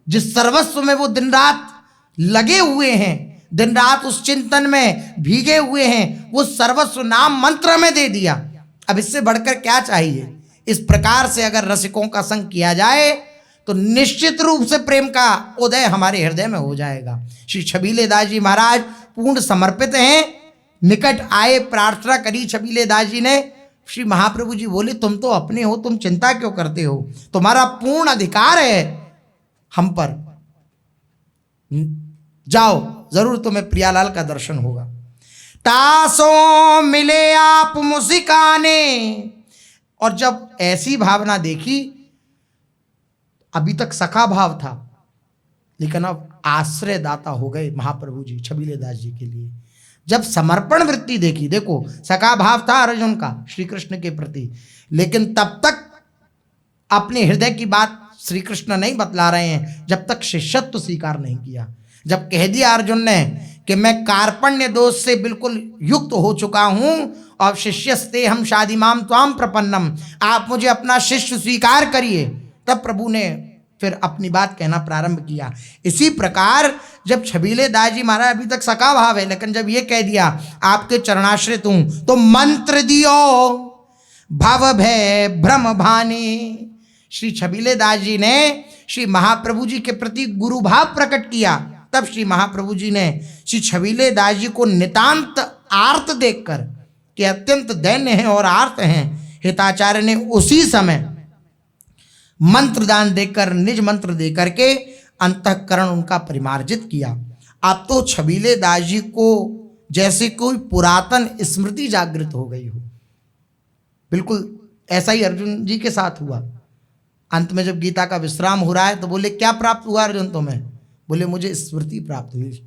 जिस सर्वस्व में वो दिन रात लगे हुए हैं, दिन रात उस चिंतन में भीगे हुए हैं, वो सर्वस्व नाम मंत्र में दे दिया। अब इससे बढ़कर क्या चाहिए? इस प्रकार से अगर रसिकों का संग किया जाए तो निश्चित रूप से प्रेम का उदय हमारे हृदय में हो जाएगा। श्री छबीले दास जी महाराज पूर्ण समर्पित हैं। निकट आए, प्रार्थना करी छबीले दास जी ने। श्री महाप्रभु जी बोले तुम तो अपने हो, तुम चिंता क्यों करते हो? तुम्हारा पूर्ण अधिकार है हम पर, जाओ, जरूर तुम्हें प्रियालाल का दर्शन होगा। तासों मिले आप मुस्काने। और जब ऐसी भावना देखी, अभी तक सखा भाव था, लेकिन अब आश्रय दाता हो गए महाप्रभु जी छबीले दास जी के लिए। जब समर्पण वृत्ति देखी, देखो सखा भाव था अर्जुन का श्री कृष्ण के प्रति, लेकिन तब तक अपने हृदय की बात श्री कृष्ण नहीं बतला रहे हैं जब तक शिष्यत्व स्वीकार नहीं किया। जब कह दिया अर्जुन ने कि मैं कार्पण्य दोष से बिल्कुल युक्त हो चुका हूं और शिष्यस्ते हम शादिमाम त्वाम प्रपन्नम, आप मुझे अपना शिष्य स्वीकार करिए, तब प्रभु ने फिर अपनी बात कहना प्रारंभ किया। इसी प्रकार जब छबीले दास जी महाराज, अभी तक सका भाव है, लेकिन जब ये कह दिया आपके चरणाश्रित हूं, तो मंत्र दियो भव भय भ्रम भाने। श्री छबीले दास जी ने श्री महाप्रभु जी के प्रति गुरु भाव प्रकट किया। तब श्री महाप्रभु जी ने श्री छबीले दास जी को नितांत आर्त देखकर, कि अत्यंत दैन्य हैं और आर्त हैं, हिताचार्य ने उसी समय मंत्र दान देकर, निज मंत्र देकर के अंतःकरण उनका परिमार्जित किया। अब तो छबीले दास जी को जैसे कोई पुरातन स्मृति जागृत हो गई हो। बिल्कुल ऐसा ही अर्जुन जी के साथ हुआ। अंत में जब गीता का विश्राम हो रहा है तो बोले क्या प्राप्त हुआ अर्जुन तुम्हें? बोले मुझे स्मृति प्राप्त हुई।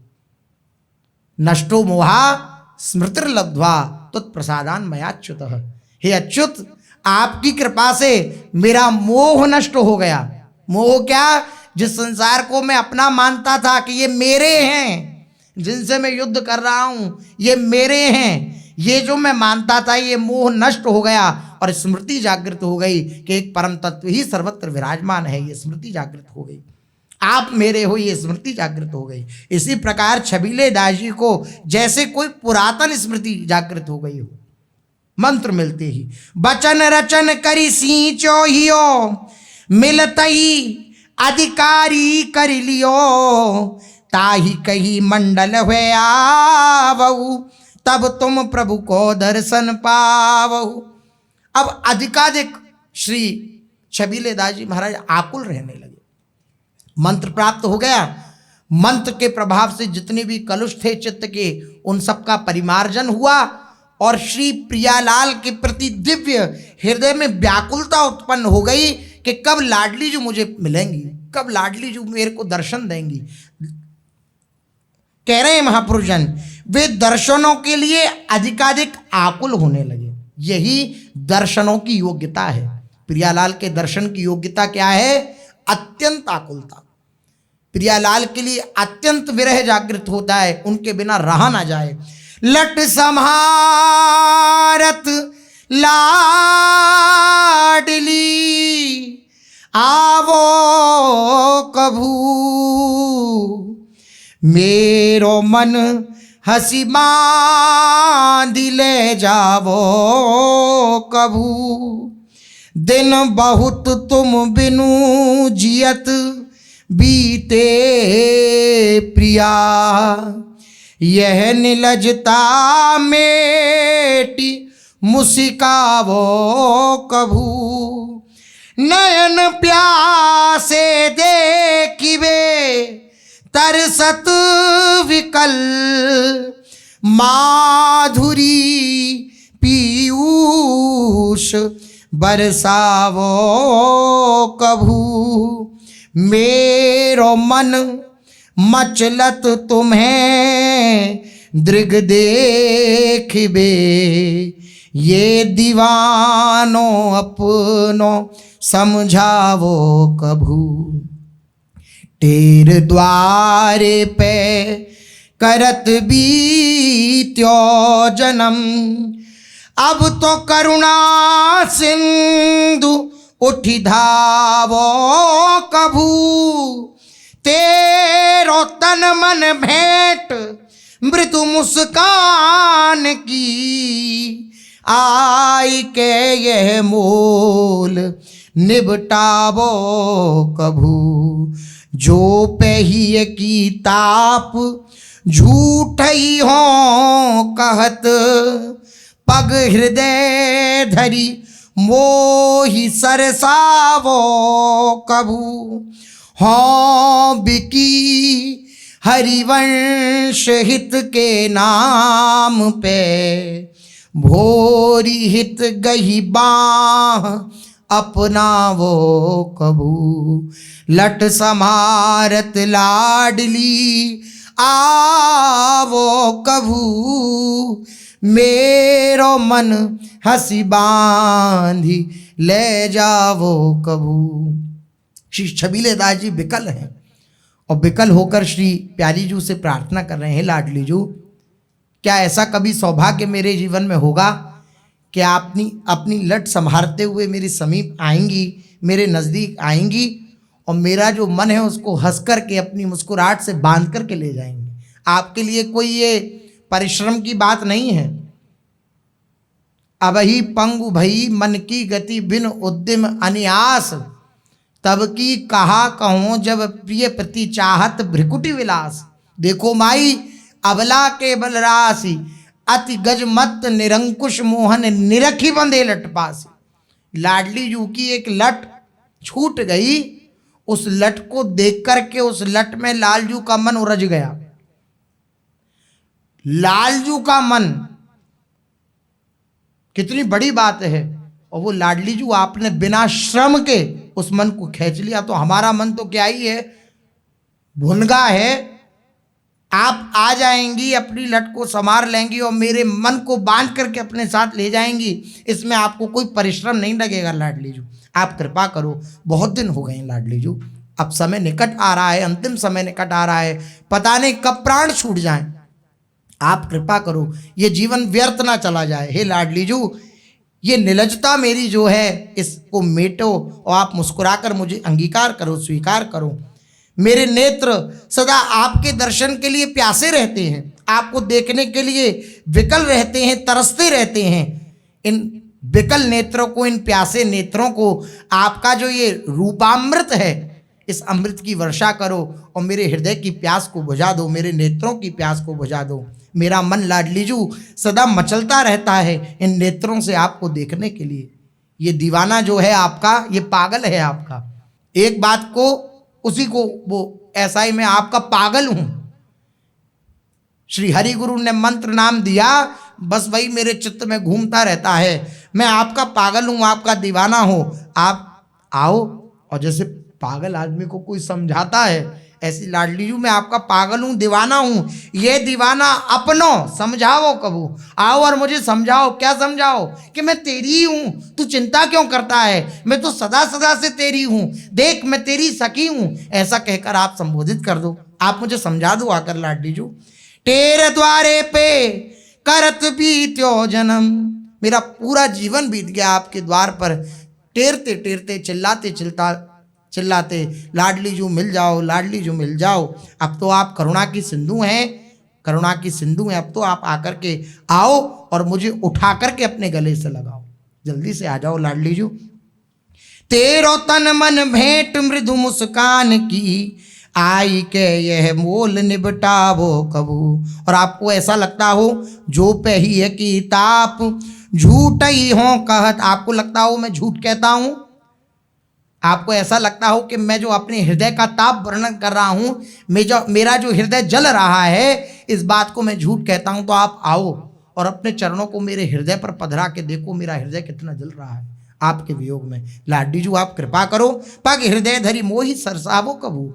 नष्टो मोहा स्मृतिर्लब्ध्वा तत्प्रसादान मयाच्युतः। हे अच्युत, आपकी कृपा से मेरा मोह नष्ट हो गया। मोह क्या? जिस संसार को मैं अपना मानता था कि ये मेरे हैं, जिनसे मैं युद्ध कर रहा हूं ये मेरे हैं, ये जो मैं मानता था, ये मोह नष्ट हो गया और स्मृति जागृत हो गई कि एक परम तत्व ही सर्वत्र विराजमान है। ये स्मृति जागृत हो गई, आप मेरे हो, ये स्मृति जागृत हो गई। इसी प्रकार छबीले दास जी को जैसे कोई पुरातन स्मृति जागृत हो गई हो मंत्र मिलते ही। बचन रचन करी सींचो हियो, मिलतई अधिकारी कर लियो, ताही कही मंडल हुए आवऊ, तब तुम प्रभु को दर्शन पावऊ। अब अधिकाधिक श्री छबीले दास जी महाराज आकुल रहने लगे। मंत्र प्राप्त हो गया। मंत्र के प्रभाव से जितने भी कलुष थे चित्त के, उन सब का परिमार्जन हुआ और श्री प्रियालाल के प्रति दिव्य हृदय में व्याकुलता उत्पन्न हो गई कि कब लाडली जो मुझे मिलेंगी, कब लाडली जो मेरे को दर्शन देंगी। कह रहे हैं महापुरुष जन, वे दर्शनों के लिए अधिकाधिक आकुल होने लगे। यही दर्शनों की योग्यता है। प्रियालाल के दर्शन की योग्यता क्या है? अत्यंत आकुलता। प्रियालाल के लिए अत्यंत विरह जागृत होता है, उनके बिना रहा ना जाए। लट सम्हारत लाडली आवो कभू, मेरो मन हसी बांधी ले जावो कभू। दिन बहुत तुम बिनु जियत बीते प्रिया, यह निलजता मेटी मुस्कावो कभू। नयन प्यासे देखिबे तरसत विकल, माधुरी पीयूष बरसावो कभू। मेरो मन मचलत तुम्हें दृग देखिबे, ये दीवानो अपनो समझावो कभू। टेर द्वारे पे करत बीत्यो जन्म, अब तो करुणा सिंधु उठी धावो कभू। तेरो तन मन भेंट मृदु मुस्कान की, आई के यह मोल निबटावो कभू। जो पहिए की ताप झूठ ही हो कहत, पग हृदय धरी मोहि सरसावो कभू। हो बिकी हरिवंश हित के नाम पे, भोरी हित गही बाह अपनावो कभू। लट समारत लाडली आवो कभू, मेरो मन हंसी बांधी ले जावो कभू। श्री छबीले दास जी विकल हैं और विकल होकर श्री प्यारी जू से प्रार्थना कर रहे हैं, लाडली जू क्या ऐसा कभी सौभाग्य मेरे जीवन में होगा कि आप अपनी लट संभालते हुए मेरे समीप आएंगी, मेरे नज़दीक आएंगी और मेरा जो मन है उसको हंस कर के अपनी मुस्कुराहट से बांध करके ले जाएंगी। आपके लिए कोई ये परिश्रम की बात नहीं है। अबही पंगु भई मन की गति बिन उद्यम अनियास, तब की कहा कहूँ जब प्रिय प्रति चाहत भ्रिकुटी विलास। देखो माई अबला के बलरासी, अति गजमत निरंकुश मोहन निरखी बंधे लट पासी। लाडली जू की एक लट छूट गई, उस लट को देख करके उस लट में लालजू का मन उलझ गया। लालजू का मन कितनी बड़ी बात है, और वो लाडली जू आपने बिना श्रम के उस मन को खींच लिया। तो हमारा मन तो क्या ही है, भुनगा है। आप आ जाएंगी, अपनी लट को संवार लेंगी और मेरे मन को बांध करके अपने साथ ले जाएंगी। इसमें आपको कोई परिश्रम नहीं लगेगा लाडली जू। आप कृपा करो, बहुत दिन हो गए हैं लाडली जू, अब समय निकट आ रहा है, अंतिम समय निकट आ रहा है, पता नहीं कब प्राण छूट जाएं। आप कृपा करो, ये जीवन व्यर्थ ना चला जाए। हे लाडली जू, ये निलजता मेरी जो है इसको मेटो और आप मुस्कुराकर मुझे अंगीकार करो, स्वीकार करो। मेरे नेत्र सदा आपके दर्शन के लिए प्यासे रहते हैं, आपको देखने के लिए विकल रहते हैं, तरसते रहते हैं। इन विकल नेत्रों को, इन प्यासे नेत्रों को आपका जो ये रूपामृत है, इस अमृत की वर्षा करो और मेरे हृदय की प्यास को बुझा दो, मेरे नेत्रों की प्यास को बुझा दो। मेरा मन लाडली जू सदा मचलता रहता है इन नेत्रों से आपको देखने के लिए। ये दीवाना जो है आपका, ये पागल है आपका। एक बात को उसी को वो ऐसा ही मैं आपका पागल हूं। श्री हरि गुरु ने मंत्र नाम दिया, बस वही मेरे चित्त में घूमता रहता है। मैं आपका पागल हूं, आपका दीवाना हूं। आप आओ और जैसे पागल आदमी को कोई समझाता है, ऐसी लाडली जू मैं आपका पागल हूं, दीवाना हूं। ये दीवाना अपनो समझाओ कबू, आओ और मुझे समझाओ। क्या समझाओ? कि मैं तेरी ही हूं, तू चिंता क्यों करता है, मैं तो सदा सदा से तेरी हूं, देख मैं तेरी सखी हूं। ऐसा कहकर आप संबोधित कर दो, आप मुझे समझा दो आकर लाडली जू। तेरे द्वारे पे करत बीत्यो जन्म, मेरा पूरा जीवन बीत गया आपके द्वार पर टेरते टेरते, चिल्लाते चिल्लाते, लाडली जू मिल जाओ, लाडली जू मिल जाओ। अब तो आप करुणा की सिंधु हैं, करुणा की सिंधु हैं। अब तो आप आकर के आओ और मुझे उठा करके अपने गले से लगाओ, जल्दी से आ जाओ लाडली जू। तेरो तन मन भेंट मृदु मुस्कान की, आई के यह मोल निबटावो कबू। और आपको ऐसा लगता हो जो पे ही है कि ताप झूठ ही हो कहत, आपको लगता हो मैं झूठ कहता हूं, आपको ऐसा लगता हो कि मैं जो अपने हृदय का ताप वर्णन कर रहा हूं, मेरा जो हृदय जल रहा है, इस बात को मैं झूठ कहता हूं, तो आप आओ और अपने चरणों को मेरे हृदय पर पधरा के देखो मेरा हृदय कितना जल रहा है आपके वियोग में। लाडी जू आप कृपा करो, पग हृदय धरी मोहि सरसावो कबू।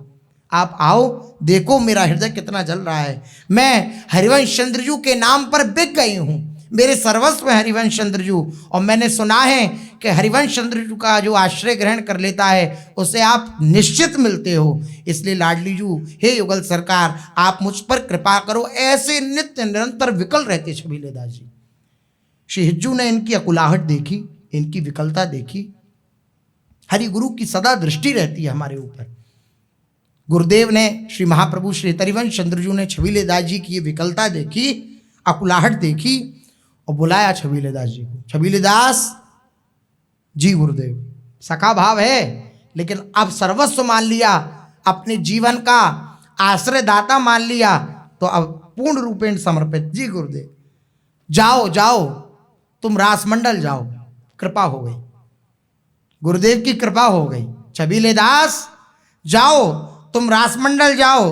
आप आओ, देखो मेरा हृदय कितना जल रहा है। मैं हरिवंश चंद्रजू के नाम पर बिक गई हूँ, मेरे सर्वस्व है हरिवंश चंद्रजू। और मैंने सुना है कि हरिवंश चंद्रजू का जो आश्रय ग्रहण कर लेता है उसे आप निश्चित मिलते हो। इसलिए लाडली जू, हे युगल सरकार, आप मुझ पर कृपा करो। ऐसे नित्य निरंतर विकल रहते छबीले दास जी। श्री हिज्जू ने इनकी अकुलाहट देखी, इनकी विकलता देखी। हरि गुरु की सदा दृष्टि रहती है हमारे ऊपर। गुरुदेव ने, श्री महाप्रभु श्री हरिवंश चंद्रजू ने छबीले दास जी की ये विकलता देखी, अकुलाहट देखी और बुलाया छबीले दास जी को। छबीले दास जी, गुरुदेव सखा भाव है, लेकिन अब सर्वस्व मान लिया, अपने जीवन का आश्रयदाता मान लिया, तो अब पूर्ण रूपेण समर्पित। जी गुरुदेव, जाओ जाओ, तुम रासमंडल जाओ, कृपा हो गई, गुरुदेव की कृपा हो गई। छबीले दास जाओ, तुम रासमंडल जाओ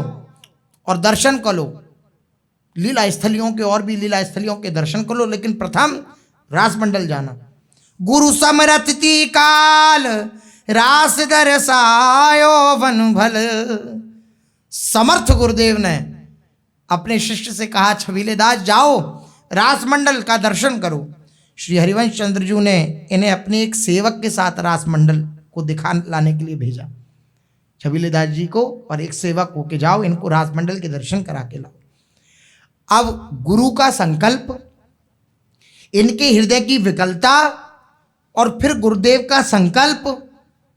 और दर्शन करो, लीला स्थलियों के और भी लीला स्थलियों के दर्शन करो, लेकिन प्रथम रासमंडल जाना। गुरु समरति काल रास दरसायो वन भल। समर्थ गुरुदेव ने अपने शिष्य से कहा, छबीले दास जाओ रासमंडल का दर्शन करो। श्री हरिवंश चंद्रजू ने इन्हें अपने एक सेवक के साथ रासमंडल को दिखा लाने के लिए भेजा, छबीले दास जी को और एक सेवक को, कि जाओ इनको रासमंडल के दर्शन करा के लाओ। अब गुरु का संकल्प, इनके हृदय की विकलता और फिर गुरुदेव का संकल्प,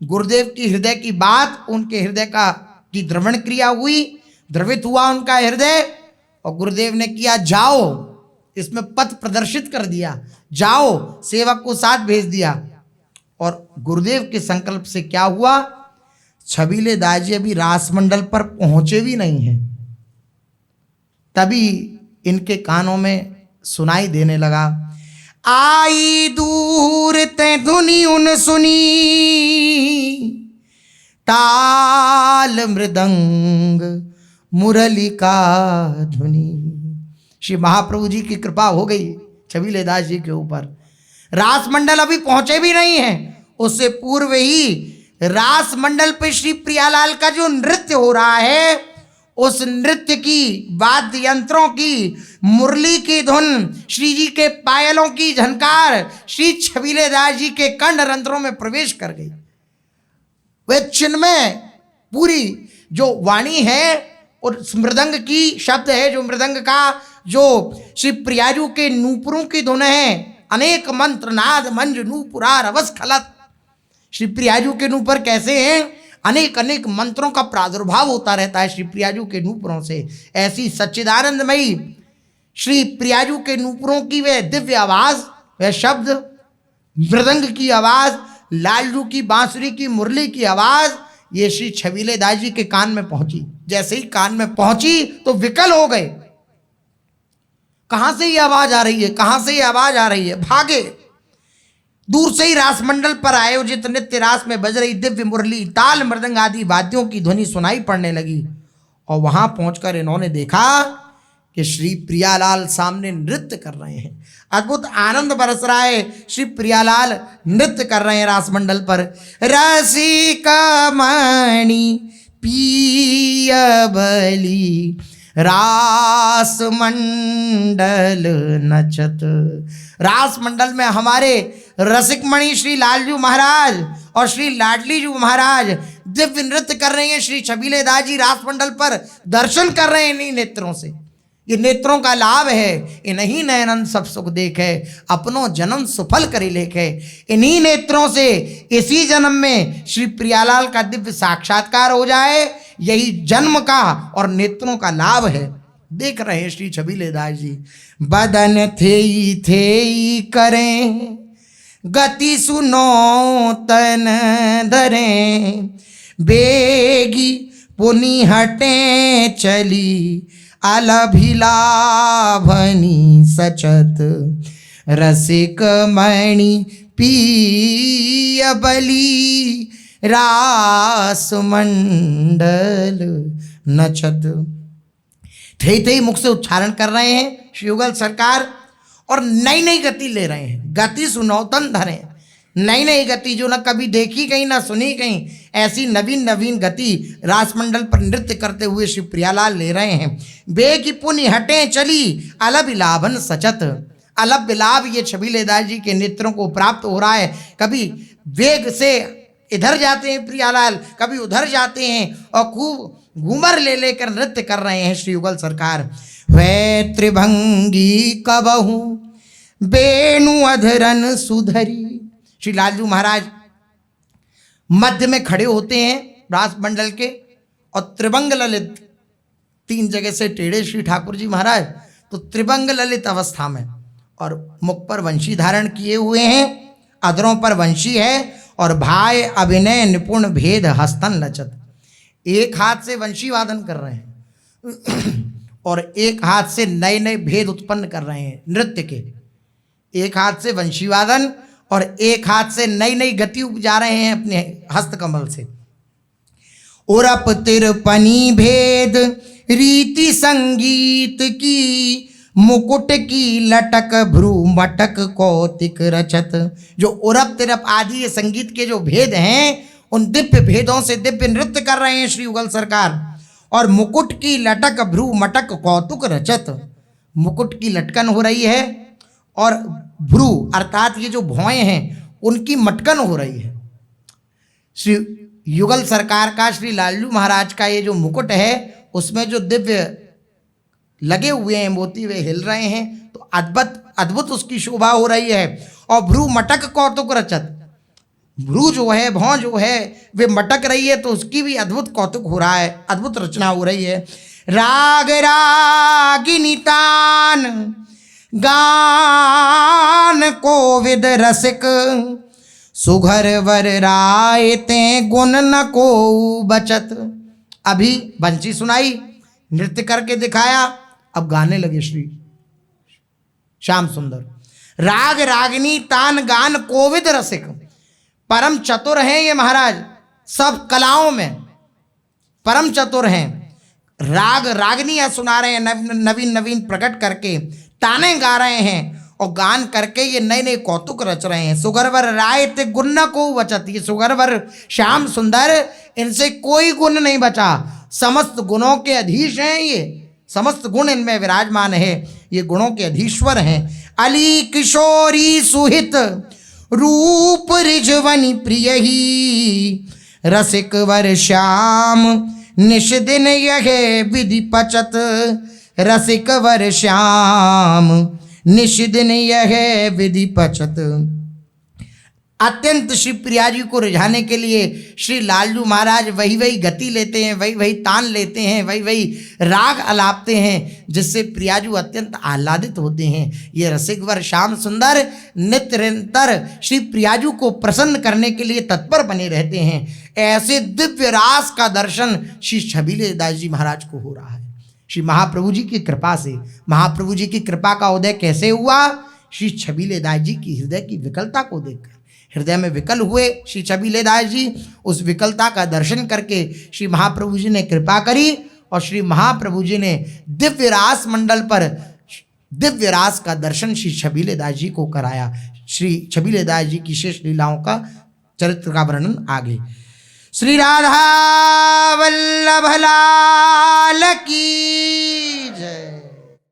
गुरुदेव की हृदय की बात, उनके हृदय की द्रवण क्रिया हुई, द्रवित हुआ उनका हृदय और गुरुदेव ने किया जाओ, इसमें पथ प्रदर्शित कर दिया, जाओ, सेवक को साथ भेज दिया। और गुरुदेव के संकल्प से क्या हुआ, छबीले दास जी अभी रासमंडल पर पहुंचे भी नहीं हैं, तभी इनके कानों में सुनाई देने लगा, आई दूर ते धुनी उन सुनी, ताल मृदंग मुरली का धुनी। श्री महाप्रभु जी की कृपा हो गई छबीले दास जी के ऊपर। रासमंडल अभी पहुंचे भी नहीं हैं, उससे पूर्व ही रास मंडल पे श्री प्रियालाल का जो नृत्य हो रहा है, उस नृत्य की, वाद्य यंत्रों की, मुरली की धुन, श्री जी के पायलों की झनकार श्री छबीले दास जी के कंठ रंध्रों में प्रवेश कर गई। वे चिन्मय पूरी जो वाणी है और मृदंग की शब्द है, जो मृदंग का जो श्री प्रियाजू के नूपुरों की धुन है, अनेक मंत्र नाद मंज नूपुरार अवस खलत। श्री प्रियाजू के नूपुर कैसे हैं, अनेक अनेक मंत्रों का प्रादुर्भाव होता रहता है श्री प्रियाजू के नूपुरों से। ऐसी सच्चिदानंदमयी श्री प्रियाजू के नूपुरों की वह दिव्य आवाज, वह शब्द, मृदंग की आवाज, लालजू की बांसुरी की मुरली की आवाज, ये श्री छबीले दास जी के कान में पहुंची। जैसे ही कान में पहुंची तो विकल हो गए, कहां से ये आवाज आ रही है, कहां से ये आवाज आ रही है, भागे। दूर से ही रासमंडल पर आयोजित नित्य रास में बज रही दिव्य मुरली, ताल मृदंग आदि वाद्यों की ध्वनि सुनाई पड़ने लगी। और वहां पहुंचकर इन्होंने देखा कि श्री प्रियालाल सामने नृत्य कर रहे हैं। अद्भुत आनंद बरस रहा है, श्री प्रियालाल नृत्य कर रहे हैं रासमंडल पर। रसिका मणि पिय बली रास मंडल नचत। रास मंडल में हमारे रसिक मणि श्री लालजू महाराज और श्री लाडली जू महाराज दिव्य नृत्य कर रहे हैं। श्री छबीले दास जी रास मंडल पर दर्शन कर रहे हैं इन्हीं नेत्रों से। ये नेत्रों का लाभ है। इन्हीं नयनन सब सुख देखे, अपनों जन्म सुफल करी लेखे। इन्हीं नेत्रों से इसी जन्म में श्री प्रियालाल का दिव्य साक्षात्कार हो जाए, यही जन्म का और नेत्रों का लाभ है। देख रहे हैं श्री छबीलेदास जी, बदन थे करें गति सुनो तन धरें, बेगी पुनि हटे चली अलभिलाभनी सचत, रसिक मणि पिय बली रास मंडल नचत। थे मुख से उच्चारण कर रहे हैं श्री युगल सरकार और नई नई गति ले रहे हैं। गति सुनौतन धरे, नई नई गति जो ना कभी देखी कहीं ना सुनी कहीं, ऐसी नवीन नवीन गति रासमंडल पर नृत्य करते हुए श्री प्रियालाल ले रहे हैं। बे की पुनि हटें चली अलभ लाभन सचत, अलभ लाभ ये छबीलेदास जी के नेत्रों को प्राप्त हो रहा है। कभी वेग से इधर जाते हैं प्रियालाल, कभी उधर जाते हैं और खूब घूमर ले लेकर नृत्य कर रहे हैं श्री युगल सरकार। वै त्रिभंगी कबहू बेणु अधरन सुधरी, श्री लालजू महाराज मध्य में खड़े होते हैं रास मंडल के और त्रिभंग ललित, तीन जगह से टेढ़े श्री ठाकुर जी महाराज, तो त्रिभंग ललित अवस्था में और मुख पर वंशी धारण किए हुए हैं, अधरों पर वंशी है और भाय अभिनय निपुण भेद हस्तन लचत। एक हाथ से वंशी वादन कर रहे हैं और एक हाथ से नए नए भेद उत्पन्न कर रहे हैं नृत्य के। एक हाथ से वंशी वादन और एक हाथ से नई नई गति उपजा रहे हैं अपने हस्तकमल से। उरप तिरपनी भेद रीति संगीत की, मुकुट की लटक भ्रू मटक कौतिक रचत। जो उरप तिरप आदि ये संगीत के जो भेद हैं, उन दिव्य भेदों से दिव्य नृत्य कर रहे हैं श्री युगल सरकार। और मुकुट की लटक भ्रू मटक कौतुक रचत, मुकुट की लटकन हो रही है और भ्रू अर्थात ये जो भौएं हैं उनकी मटकन हो रही है। श्री युगल सरकार का, श्री लालजू महाराज का ये जो मुकुट है उसमें जो दिव्य लगे हुए हैं मोती वे हिल रहे हैं, तो अद्भुत अद्भुत उसकी शोभा हो रही है। और भ्रू मटक कौतुक रचत, भ्रू जो है भौं जो है वे मटक रही है तो उसकी भी अद्भुत कौतुक हो रहा है, अद्भुत रचना हो रही है। राग रागिनी तान गान कोविद रसिक, सुघर वर राय ते गुण न को बचत। अभी बंसी सुनाई, नृत्य करके दिखाया, अब गाने लगे श्री श्याम सुंदर। राग रागिनी तान गान कोविद रसिक, परम चतुर हैं ये महाराज, सब कलाओं में परम चतुर हैं। राग रागनियाँ सुना रहे हैं नवीन नवीन प्रकट करके, ताने गा रहे हैं और गान करके ये नए नए कौतुक रच रहे हैं। सुगरवर राय ते गुण न को बचत, ये सुगरवर श्याम सुंदर, इनसे कोई गुण नहीं बचा, समस्त गुणों के अधीश हैं ये, समस्त गुण इनमें विराजमान है, ये गुणों के अधीश्वर हैं। अली किशोरी सुहित रूप रिझवनी प्रिय ही, रसिक वर श्याम निश दिन यह विधि पचत, रसिक वर श्याम निश दिन यह विधि पचत। अत्यंत श्री प्रिया जी को रिझाने के लिए श्री लालजू महाराज वही वही गति लेते हैं, वही वही तान लेते हैं, वही वही राग अलापते हैं, जिससे प्रियाजू अत्यंत आह्लादित होते हैं। ये रसिकवर श्याम सुंदर नित्य निरंतर श्री प्रियाजू को प्रसन्न करने के लिए तत्पर बने रहते हैं। ऐसे दिव्य रास का दर्शन श्री छबीलेदास जी महाराज को हो रहा है श्री महाप्रभु जी की कृपा से। महाप्रभु जी की कृपा का उदय कैसे हुआ? श्री छबीलेदास जी की हृदय की विकलता को देखकर। हृदय में विकल हुए श्री छबीलेदास जी, उस विकलता का दर्शन करके श्री महाप्रभु जी ने कृपा करी और श्री महाप्रभु जी ने दिव्य रास मंडल पर दिव्य रास का दर्शन श्री छबीलेदास जी को कराया। श्री छबीलेदास जी की शेष लीलाओं का चरित्र का वर्णन आगे। श्री राधा वल्लभ लाल की